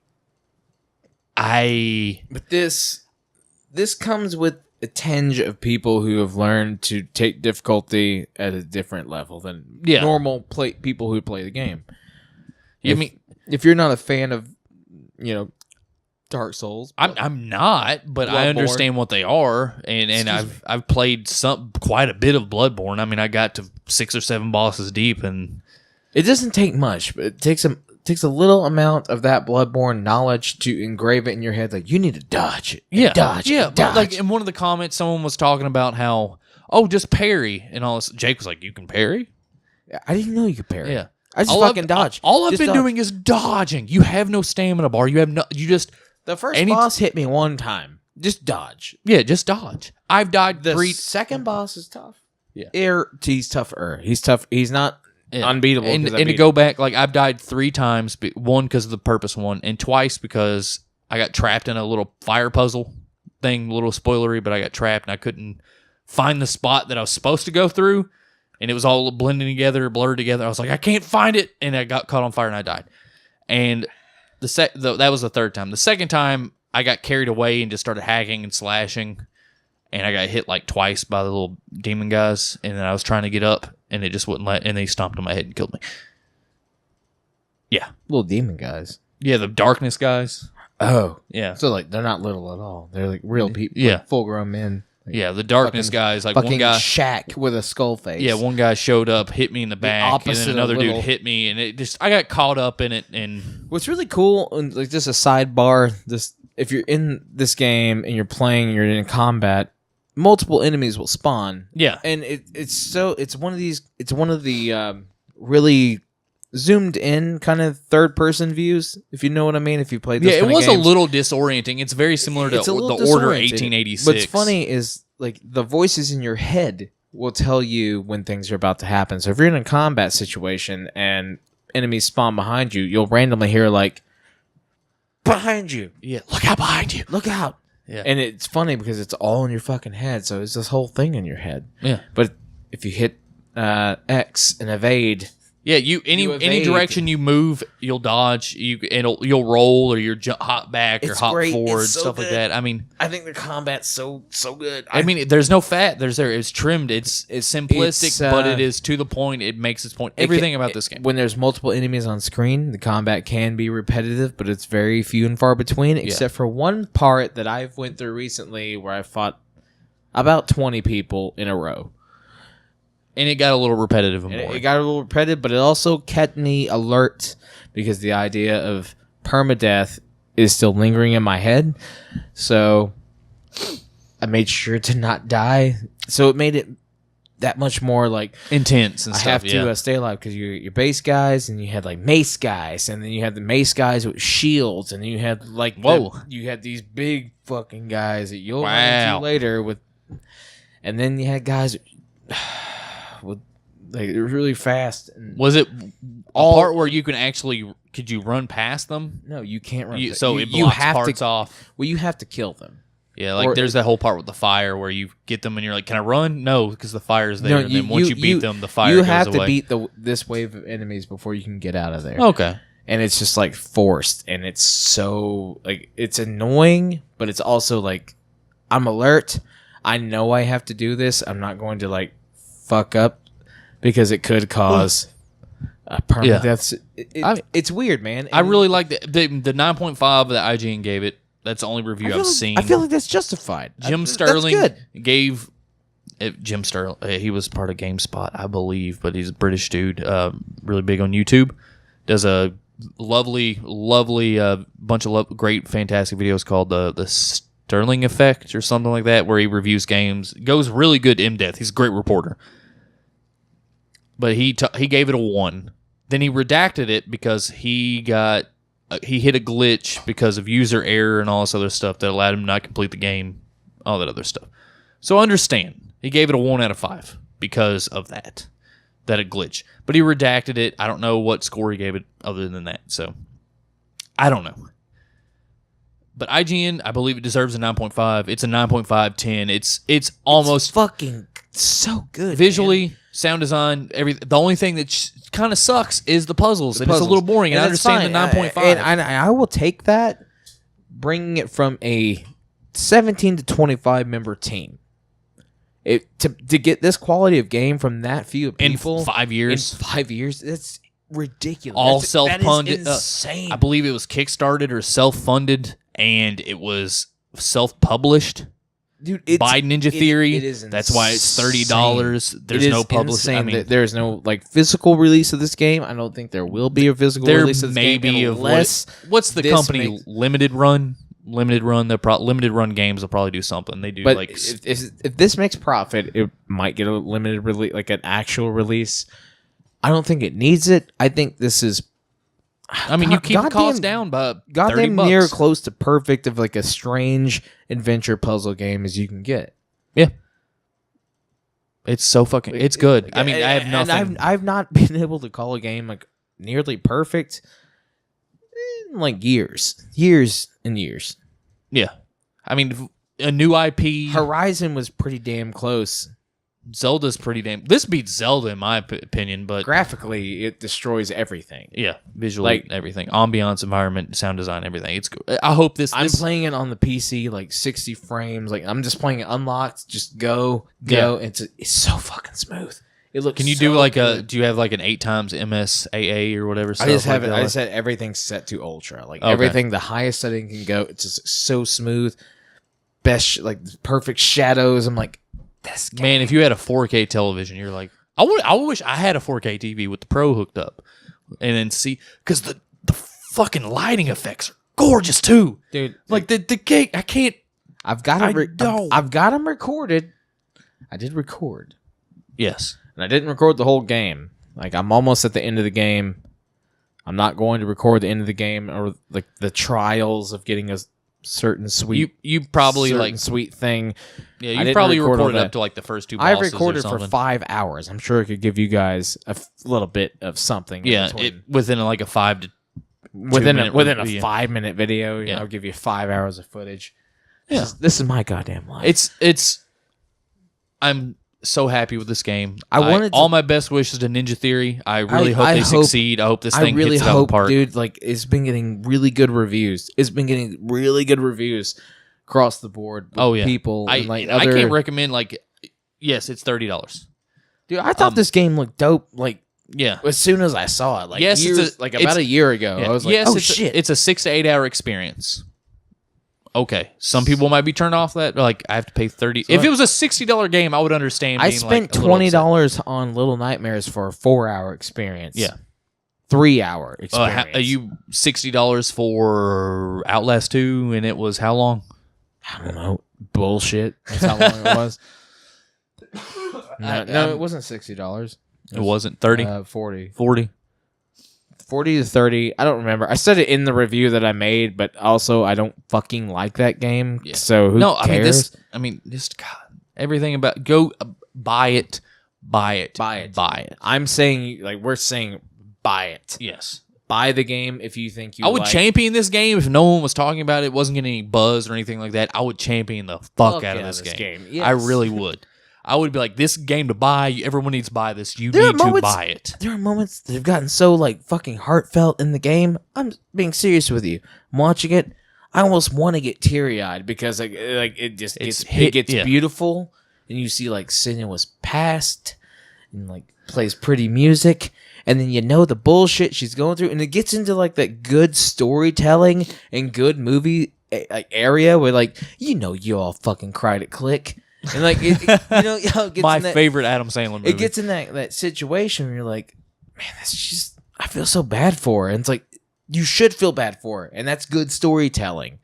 But this comes with a tinge of people who have learned to take difficulty at a different level than normal people who play the game. If you're not a fan of, Dark Souls, I'm not, but I understand what they are, and I've played quite a bit of Bloodborne. I mean, I got to 6 or 7 bosses deep, and it doesn't take much, but it takes a little amount of that Bloodborne knowledge to engrave it in your head. Like, you need to dodge it. Dodge. But like in one of the comments, someone was talking about how, just parry and all this. Jake was like, "You can parry." I didn't know you could parry. Yeah, I just fucking dodge. All I've been doing is dodging. You have no stamina bar. The first boss hit me one time. Just dodge. Yeah, just dodge. I've died the 3. Second boss is tough. Yeah, he's tougher. He's tough. He's not unbeatable. And to go back, like, I've died 3 times. One because of the purpose one, and twice because I got trapped in a little fire puzzle thing. A little spoilery, but I got trapped and I couldn't find the spot that I was supposed to go through, and it was all blending together, blurred together. I was like, I can't find it, and I got caught on fire and I died. And that was the third time. The second time, I got carried away and just started hacking and slashing, and I got hit like twice by the little demon guys, and then I was trying to get up, and it just wouldn't and they stomped on my head and killed me. Yeah. Little demon guys. Yeah, the darkness guys. Oh. Yeah. So, like, they're not little at all. They're, like, real people. Yeah. Like, full-grown men. Like, yeah, the darkness guys. Like, fucking one guy... Shaq with a skull face. Yeah, one guy showed up, hit me in the back, and then another dude hit me, and I got caught up in it, and... What's really cool, and like, just a sidebar, if you're in this game and you're in combat, multiple enemies will spawn. Yeah. And it's one of the really zoomed in kind of third person views, if you know what I mean, if you played this. Yeah, kind it was of games. a little disorienting. It's very similar to the Order 1886. What's funny is, like, the voices in your head will tell you when things are about to happen. So if you're in a combat situation and enemies spawn behind you, you'll randomly hear, like, behind you. Yeah, look out behind you. Look out. Yeah. And it's funny because it's all in your fucking head, so it's this whole thing in your head. Yeah. But if you hit X and evade... Yeah, any direction you move, you'll dodge. You'll roll, or you'll hop back or hop forward, stuff like that. I mean, I think the combat's so good. I mean, there's no fat. It's trimmed. It's simplistic, but it is to the point. It makes its point. Everything about this game. When there's multiple enemies on screen, the combat can be repetitive, but it's very few and far between. Except for one part that I've went through recently, where I fought about 20 people in a row. And it got a little repetitive and boring. It got a little repetitive, but it also kept me alert because the idea of permadeath is still lingering in my head. So I made sure to not die. So it made it that much more like intense and I stuff. have to stay alive because you're base guys, and you had like mace guys, and then you had the mace guys with shields, and you had like you had these big fucking guys that you'll run into later with, and then you had guys with like they were really fast. And was it a part where you could you run past them? No, you can't run. It blocks parts off. Well, you have to kill them. Yeah, like there's that whole part with the fire where you get them and you're like, "Can I run?" No, because the fire's there. And then once you beat them, the fire goes away. You have to beat this wave of enemies before you can get out of there. Okay. And it's just like forced, and it's so like it's annoying, but it's also like I'm alert. I know I have to do this. I'm not going to like fuck up because it could cause permanent deaths. It's weird, man. And I really like the 9.5 that IGN gave it. That's the only review I've seen. I feel like that's justified. Jim Sterling gave Jim Sterling. He was part of GameSpot, I believe, but he's a British dude, really big on YouTube. Does a lovely bunch of great, fantastic videos called the Sterling Effect or something like that, where he reviews games. Goes really good in depth. He's a great reporter. But he gave it a 1. Then he redacted it because he hit a glitch because of user error and all this other stuff that allowed him to not complete the game, all that other stuff. So I understand. He gave it a 1 out of 5 because of that a glitch. But he redacted it. I don't know what score he gave it other than that. So I don't know. But IGN, I believe it deserves a 9.5. It's a 9.5, 10. It's almost fucking so good. Visually, man. Sound design, everything. The only thing that kind of sucks is the puzzles. And it's a little boring. And I understand the 9.5. And I will take that, bringing it from a 17 to 25 member team. To get this quality of game from that few people in 5 years. In 5 years, that's ridiculous. All self-funded. That is insane. I believe it was Kickstarted or self-funded, and it was self-published. Dude, by Ninja Theory. It is That's why it's $30. There's no publishing. I mean, there's no like physical release of this game. I don't think there will be a physical release of this game. There may be what's the company? Limited Run. Limited Run. Limited Run games will probably do something. They do but like if this makes profit, it might get a limited release, like an actual release. I don't think it needs it. I think this is. I mean, you keep the cost down by goddamn $30. Near close to perfect of like a strange adventure puzzle game as you can get. Yeah, it's so fucking. It's good. I mean, I have nothing. I've not been able to call a game like nearly perfect in like years and years. Yeah, I mean, a new IP. Horizon was pretty damn close. Zelda's pretty damn. This beats Zelda in my opinion, but graphically it destroys everything. Yeah, visually, like, everything, ambiance, environment, sound design, everything. It's good. I hope this. I'm playing it on the PC, like 60 frames. Like I'm just playing it unlocked. Just go. Yeah. It's so fucking smooth. It looks. Can you do like good. Do you have like an 8x MSAA or whatever? I just have it. I just had everything set to ultra. Like everything, the highest setting can go. It's just so smooth. Best, like perfect shadows. I'm like. Man, if you had a 4K television, you're like, I wish I had a 4K TV with the Pro hooked up, and then see, because the fucking lighting effects are gorgeous too, dude. Like the cake, I can't. I've got them. I've got them recorded. I did record, yes, and I didn't record the whole game. Like I'm almost at the end of the game. I'm not going to record the end of the game or like the trials of getting a certain sweet. You probably like sweet thing. Yeah, you probably recorded up to like the first 2 bosses. I recorded for 5 hours. I'm sure it could give you guys a little bit of something. Yeah, within like a 5 to within a 5-minute video. I'll give you 5 hours of footage. Yeah, this is my goddamn life. It's. I'm so happy with this game. All my best wishes to Ninja Theory. I really hope they succeed. I hope this thing hits it out of the park. Dude, like it's been getting really good reviews. It's been getting really good reviews across the board. With people. I can't recommend yes, it's $30. Dude, I thought this game looked dope. Like yeah, as soon as I saw it, like yes, about a year ago, I was like, yes, oh shit, it's a 6 to 8 hour experience. Okay, some people might be turned off that. Like, I have to pay $30. If it was a $60 game, I would understand. I spent $20 on Little Nightmares for a 4-hour experience. Yeah, 3-hour experience. Are you $60 for Outlast 2, and it was how long? I don't know. Bullshit. That's how long it was. No, it wasn't $60. It wasn't 30, 40. 40. 40 to 30. I don't remember. I said it in the review that I made, but also I don't fucking like that game. Yeah. So who cares? Just God, everything about go buy it. I'm saying we're saying buy it. Yes. Buy the game if you think you I would champion this game if no one was talking about it, wasn't getting any buzz or anything like that. I would champion the fuck out of this game. Yes. I really would. I would be like, this game to buy. Everyone needs to buy this. You need to buy it. There are moments that have gotten so fucking heartfelt in the game. I'm being serious with you. I'm watching it. I almost want to get teary eyed because it gets beautiful, and you see Senua's past, and plays pretty music, and then the bullshit she's going through, and it gets into that good storytelling and good movie area where you all fucking cried at Click. And it gets my favorite Adam Sandler movie. It gets in that situation where you're like, man, that's just, I feel so bad for her. And it's you should feel bad for her, and that's good storytelling.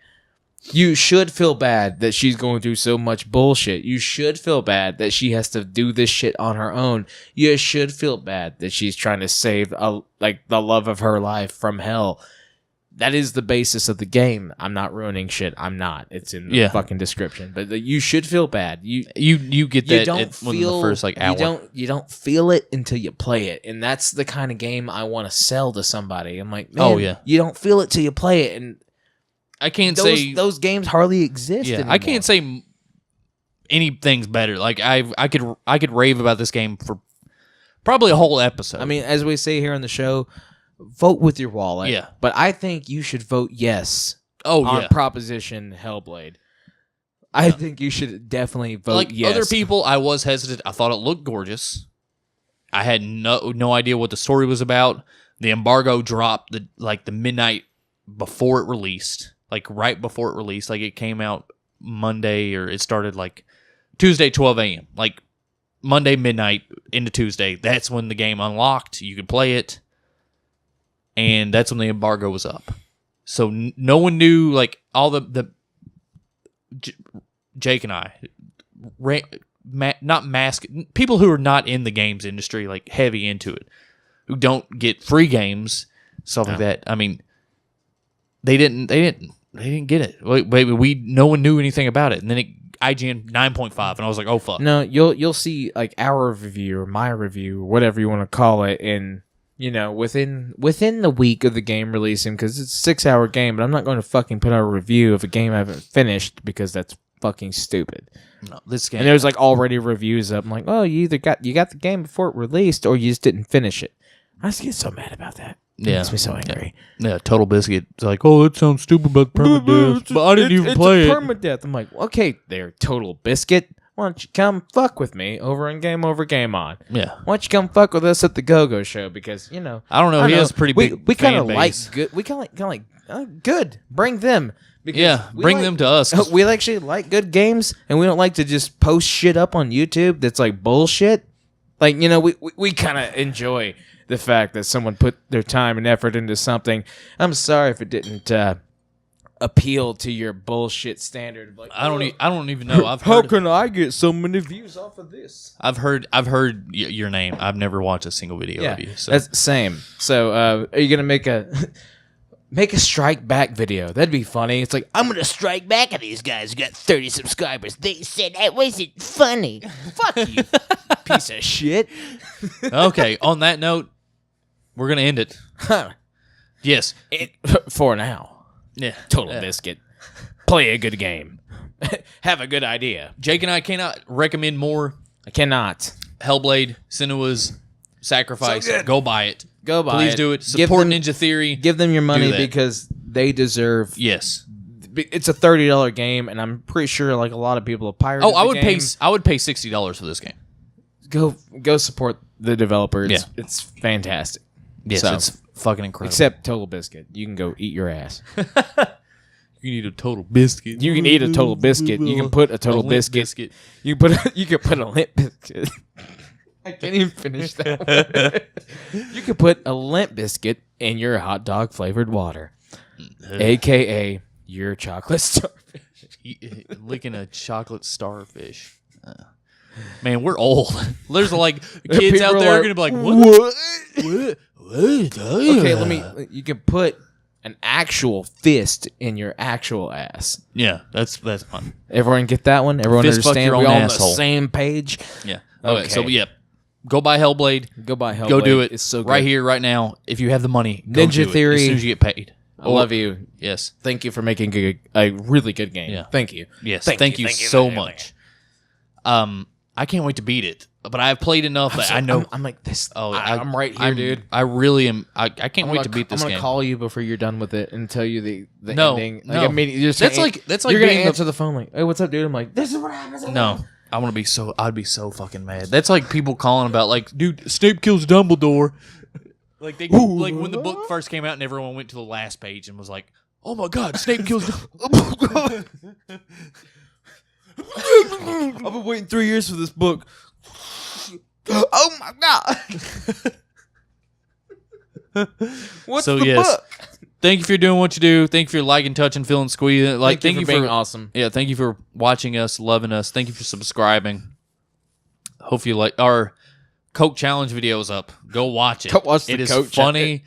You should feel bad that she's going through so much bullshit. You should feel bad that she has to do this shit on her own. You should feel bad that she's trying to save the love of her life from hell. That is the basis of the game. I'm not ruining shit. I'm not. It's in the fucking description. But you should feel bad. You get that in the first hour. You don't feel it until you play it, and that's the kind of game I want to sell to somebody. I'm like, man, you don't feel it till you play it, and I can't say those games hardly exist. Yeah, anymore. I can't say anything's better. I could rave about this game for probably a whole episode. I mean, as we say here on the show, vote with your wallet. Yeah. But I think you should vote yes on Proposition Hellblade. I think you should definitely vote yes. Other people, I was hesitant. I thought it looked gorgeous. I had no idea what the story was about. The embargo dropped the midnight before it released. Right before it released. It came out Monday, or it started Tuesday 12 a.m. Monday midnight into Tuesday. That's when the game unlocked. You could play it. And that's when the embargo was up. So no one knew, all the Jake and I, people who are not in the games industry, heavy into it, who don't get free games, stuff like that. I mean, they didn't get it. No one knew anything about it. And then IGN 9.5, and I was like, oh fuck. No, you'll see our review or my review, or whatever you want to call it, in within the week of the game releasing, because it's a 6-hour game, but I'm not going to fucking put out a review of a game I haven't finished, because that's fucking stupid. No, this game. And there's already reviews up. I'm like, oh, you either got the game before it released, or you just didn't finish it. I just get so mad about that. It makes me so angry. Yeah, Total Biscuit. It's that sounds stupid about permadeath, but I didn't even play it. It's permadeath. I'm like, okay, there, Total Biscuit. Why don't you come fuck with me over in Game Over Game On? Yeah. Why don't you come fuck with us at the Go-Go Show? Because, I don't know. He has a pretty big we kind of fan like base. good. We kind of like good. Bring them. Yeah, bring them to us. We actually like good games, and we don't like to just post shit up on YouTube that's bullshit. We kind of enjoy the fact that someone put their time and effort into something. I'm sorry if it didn't appeal to your bullshit standard. I don't even know. How can I get so many views off of this? I've heard your name. I've never watched a single video of you. So. That's same. So are you gonna make a strike back video? That'd be funny. It's I'm gonna strike back at these guys who got 30 subscribers. They said that wasn't funny. Fuck you, piece of shit. Okay. On that note, we're gonna end it. Huh. Yes. For now. Yeah. Total Biscuit. Play a good game. Have a good idea. Jake and I cannot recommend more. I cannot. Hellblade, Senua's Sacrifice. So go buy it. Go buy Please it. do it. Support Ninja Theory. Give them your money because they deserve. Yes. It's a $30 game, and I'm pretty sure a lot of people have pirated. I would pay $60 for this game. Go support the developers. Yeah. It's fantastic. Yes, it's fucking incredible. Except Total Biscuit. You can go eat your ass. You need a Total Biscuit. You can eat a Total Biscuit. You can put a Total Biscuit. You can put a Limp Biscuit. I can't even finish that one. You can put a Limp Biscuit in your hot dog flavored water. AKA your chocolate starfish. Licking a chocolate starfish. Man, we're old. There's like kids People out are there are like, gonna be like, what? Okay, let me. You can put an actual fist in your actual ass. Yeah, that's fun. Everyone get that one? Everyone Fist fuck understand? your We own all on asshole. the same page? Yeah. Okay. So Okay. yeah, go buy Hellblade. Go buy Hellblade. Go do it. It's so good. right here, right now. If you have the money, go Ninja do it Theory. as soon as you get paid. I love you. Yes. Thank you for making a really good game. Yeah. Thank you. Yes. Thank Thank you. you Thank you so very much. I can't wait to beat it, but I've played enough that I know. I'm like this. Oh, I'm right here, dude. I really am. I can't wait to beat this I'm game. gonna call you before you're done with it and tell you the No, ending. no. Immediately, you're just That's gonna like you're gonna being the- answer the phone like, "Hey, what's up, dude?" I'm like, "This is what happens." No, I want to be so. I'd be so fucking mad. That's like people calling about like, dude, Snape kills Dumbledore. Like like when the book first came out and everyone went to the last page and was like, "Oh my god, Snape kills." Dumbledore. I've been waiting 3 years for this book. Oh my god! What's So, the yes. book? Thank you for doing what you do. Thank you for liking, touching, feeling, squeezing. Like, Thank you for being awesome. Yeah, thank you for watching us, loving us. Thank you for subscribing. Hope you like our Coke Challenge videos up. Go watch it. Go watch the It is Coke funny.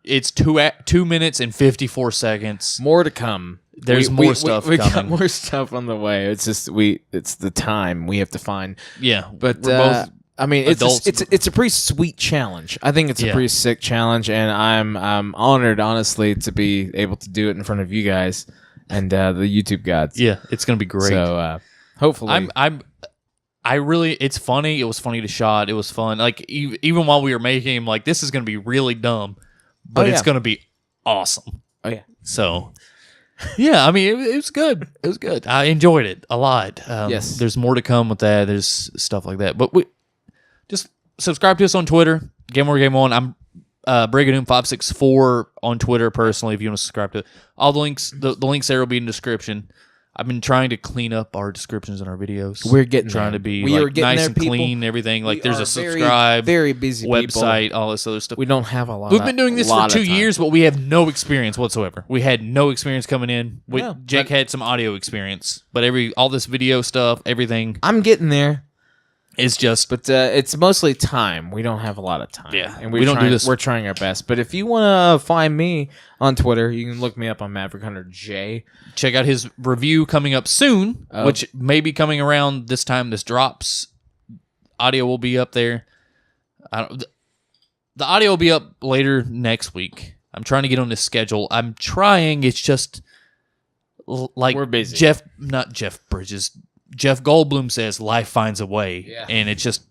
It's 2 minutes and 54 seconds. More to come. There's more stuff we got coming. more stuff on the way. It's just it's the time we have to find. Yeah, But we're both I mean, adults. it's a pretty sweet challenge. I think it's a Yeah. pretty sick challenge, and I'm honored, honestly, to be able to do it in front of you guys and the YouTube gods. yeah, it's gonna be great. So hopefully, I really, it's funny. It was funny to shot. It was fun. Like even while we were making him, like this is gonna be really dumb, but it's yeah. gonna be awesome. oh yeah, So, yeah, I mean, it was good. It was good. I enjoyed it a lot. Yes. There's more to come with that. There's stuff like that. But we just subscribe to us on Twitter. Game Over Game On. I'm Brigadoon564 on Twitter personally. If you want to subscribe to it, all the links, the links there will be in the description. I've been trying to clean up our descriptions in our videos. We're getting trying there. to be We are like, getting nice there, and people. clean. Everything like We there's are a subscribe very busy website, all this other stuff. We don't have a lot. We've been doing this for lot of 2 time. years, but we have no experience whatsoever. We had no experience coming in. No, Jake but- had some audio experience, but all this video stuff, everything I'm getting there, is just. but it's mostly time. We don't have a lot of time. Yeah, and we don't do this- We're trying our best. But if you want to find me on Twitter, you can look me up on Maverick Hunter J. Check out his review coming up soon, which may be coming around this time this drops. Audio will be up there. The audio will be up later next week. I'm trying to get on this schedule. I'm trying. It's just like We're busy. not Jeff Bridges. Jeff Goldblum says life finds a way. Yeah. And it's just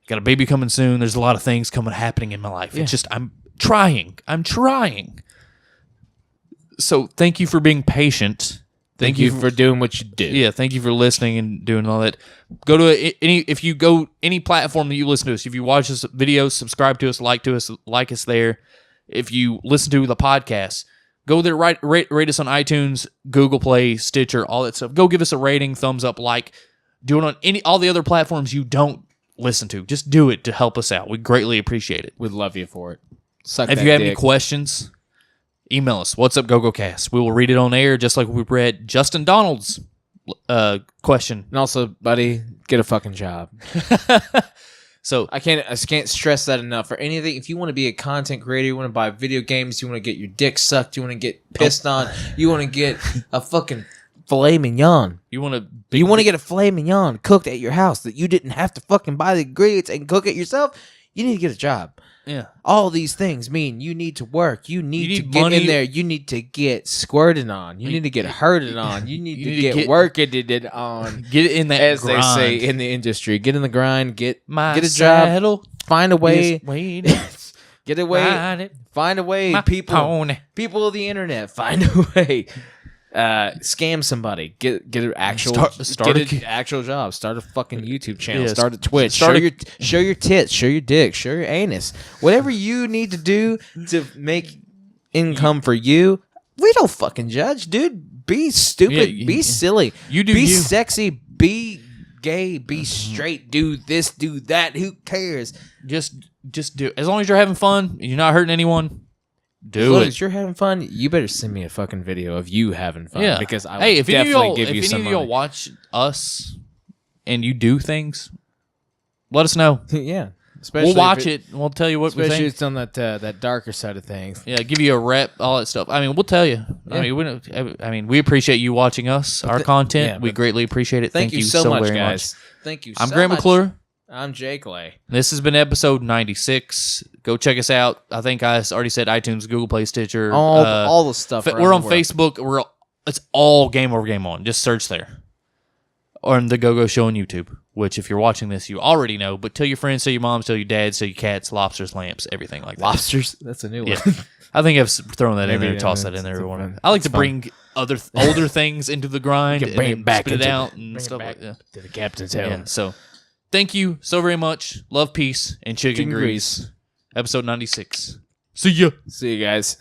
got a baby coming soon. There's a lot of things happening in my life. It's just I'm trying. So thank you for being patient. Thank you for doing what you do. Yeah, thank you for listening and doing all that. Go to any platform that you listen to us. If you watch this video, subscribe to us, like us there. If you listen to the podcast, go there, rate us on iTunes, Google Play, Stitcher, all that stuff. Go give us a rating, thumbs up, like. Do it on all the other platforms you don't listen to. Just do it to help us out. We greatly appreciate it. We'd love you for it. Suck If that you have any dick. questions, email us. whatsupgogocast. We will read it on air, just like we read Justin Donald's question. And also, buddy, get a fucking job. So I can't stress that enough. For anything, if you want to be a content creator, you want to buy video games, you want to get your dick sucked, you want to get pissed on, you want to get a fucking filet mignon. you want to You want to get a filet mignon cooked at your house that you didn't have to fucking buy the ingredients and cook it yourself. You need to get a job. yeah. All these things mean you need to work. You need to need get money. in there. You need to get squirted on. You need to get hurted on. You need to get worked on. Get in that As grind. they say in the industry, get in the grind. Get My a job. saddle Find a way. is waiting. Get a way. Ride it, Find a way. my pony. People of the internet, find a way. Scam somebody. Get an actual Start get a- an actual job. Start a fucking YouTube channel. Yeah, Start a Twitch. start show your tits. Show your dick. Show your anus. Whatever you need to do to make income for you. We don't fucking judge, dude. Be stupid. Yeah, be silly. You do Be you. sexy. Be gay. Be straight. Do this. Do that. Who cares? Just do it. As long as you're having fun, you're not hurting anyone. As Do long it. as you're having fun, you better send me a fucking video of you having fun. Yeah. Because I will Hey, if any of definitely y'all, give you if any some of y'all money. watch us and you do things, let us know. Yeah. Especially We'll watch it. And we'll tell you what we Especially think. it's on that darker side of things. Yeah, give you a rep, all that stuff. I mean, we'll tell you. Yeah. I mean, we appreciate you watching us, our content. yeah, we greatly appreciate it. Thank you so much, very guys. Thank you. I'm so Grant much. McClure. I'm Jay Clay. This has been episode 96. Go check us out. I think I already said iTunes, Google Play, Stitcher. All the stuff. We're on Facebook. It's all Game Over Game On. Just search there. Or in the Go-Go Show on YouTube, which if you're watching this, you already know. But tell your friends, tell your moms, tell your dads, tell your cats, lobsters, lamps, everything like that. Lobsters? That's a new one. Yeah. I think I've thrown that in Maybe, there, yeah, tossed that in it's there. fun. I like to It's fun. bring older things into the grind You can bring and it back spit it into out the- and bring it stuff back like that. to the captain's hill. Yeah, so thank you so very much. Love, peace, and chicken grease. Episode 96. See ya. See you guys.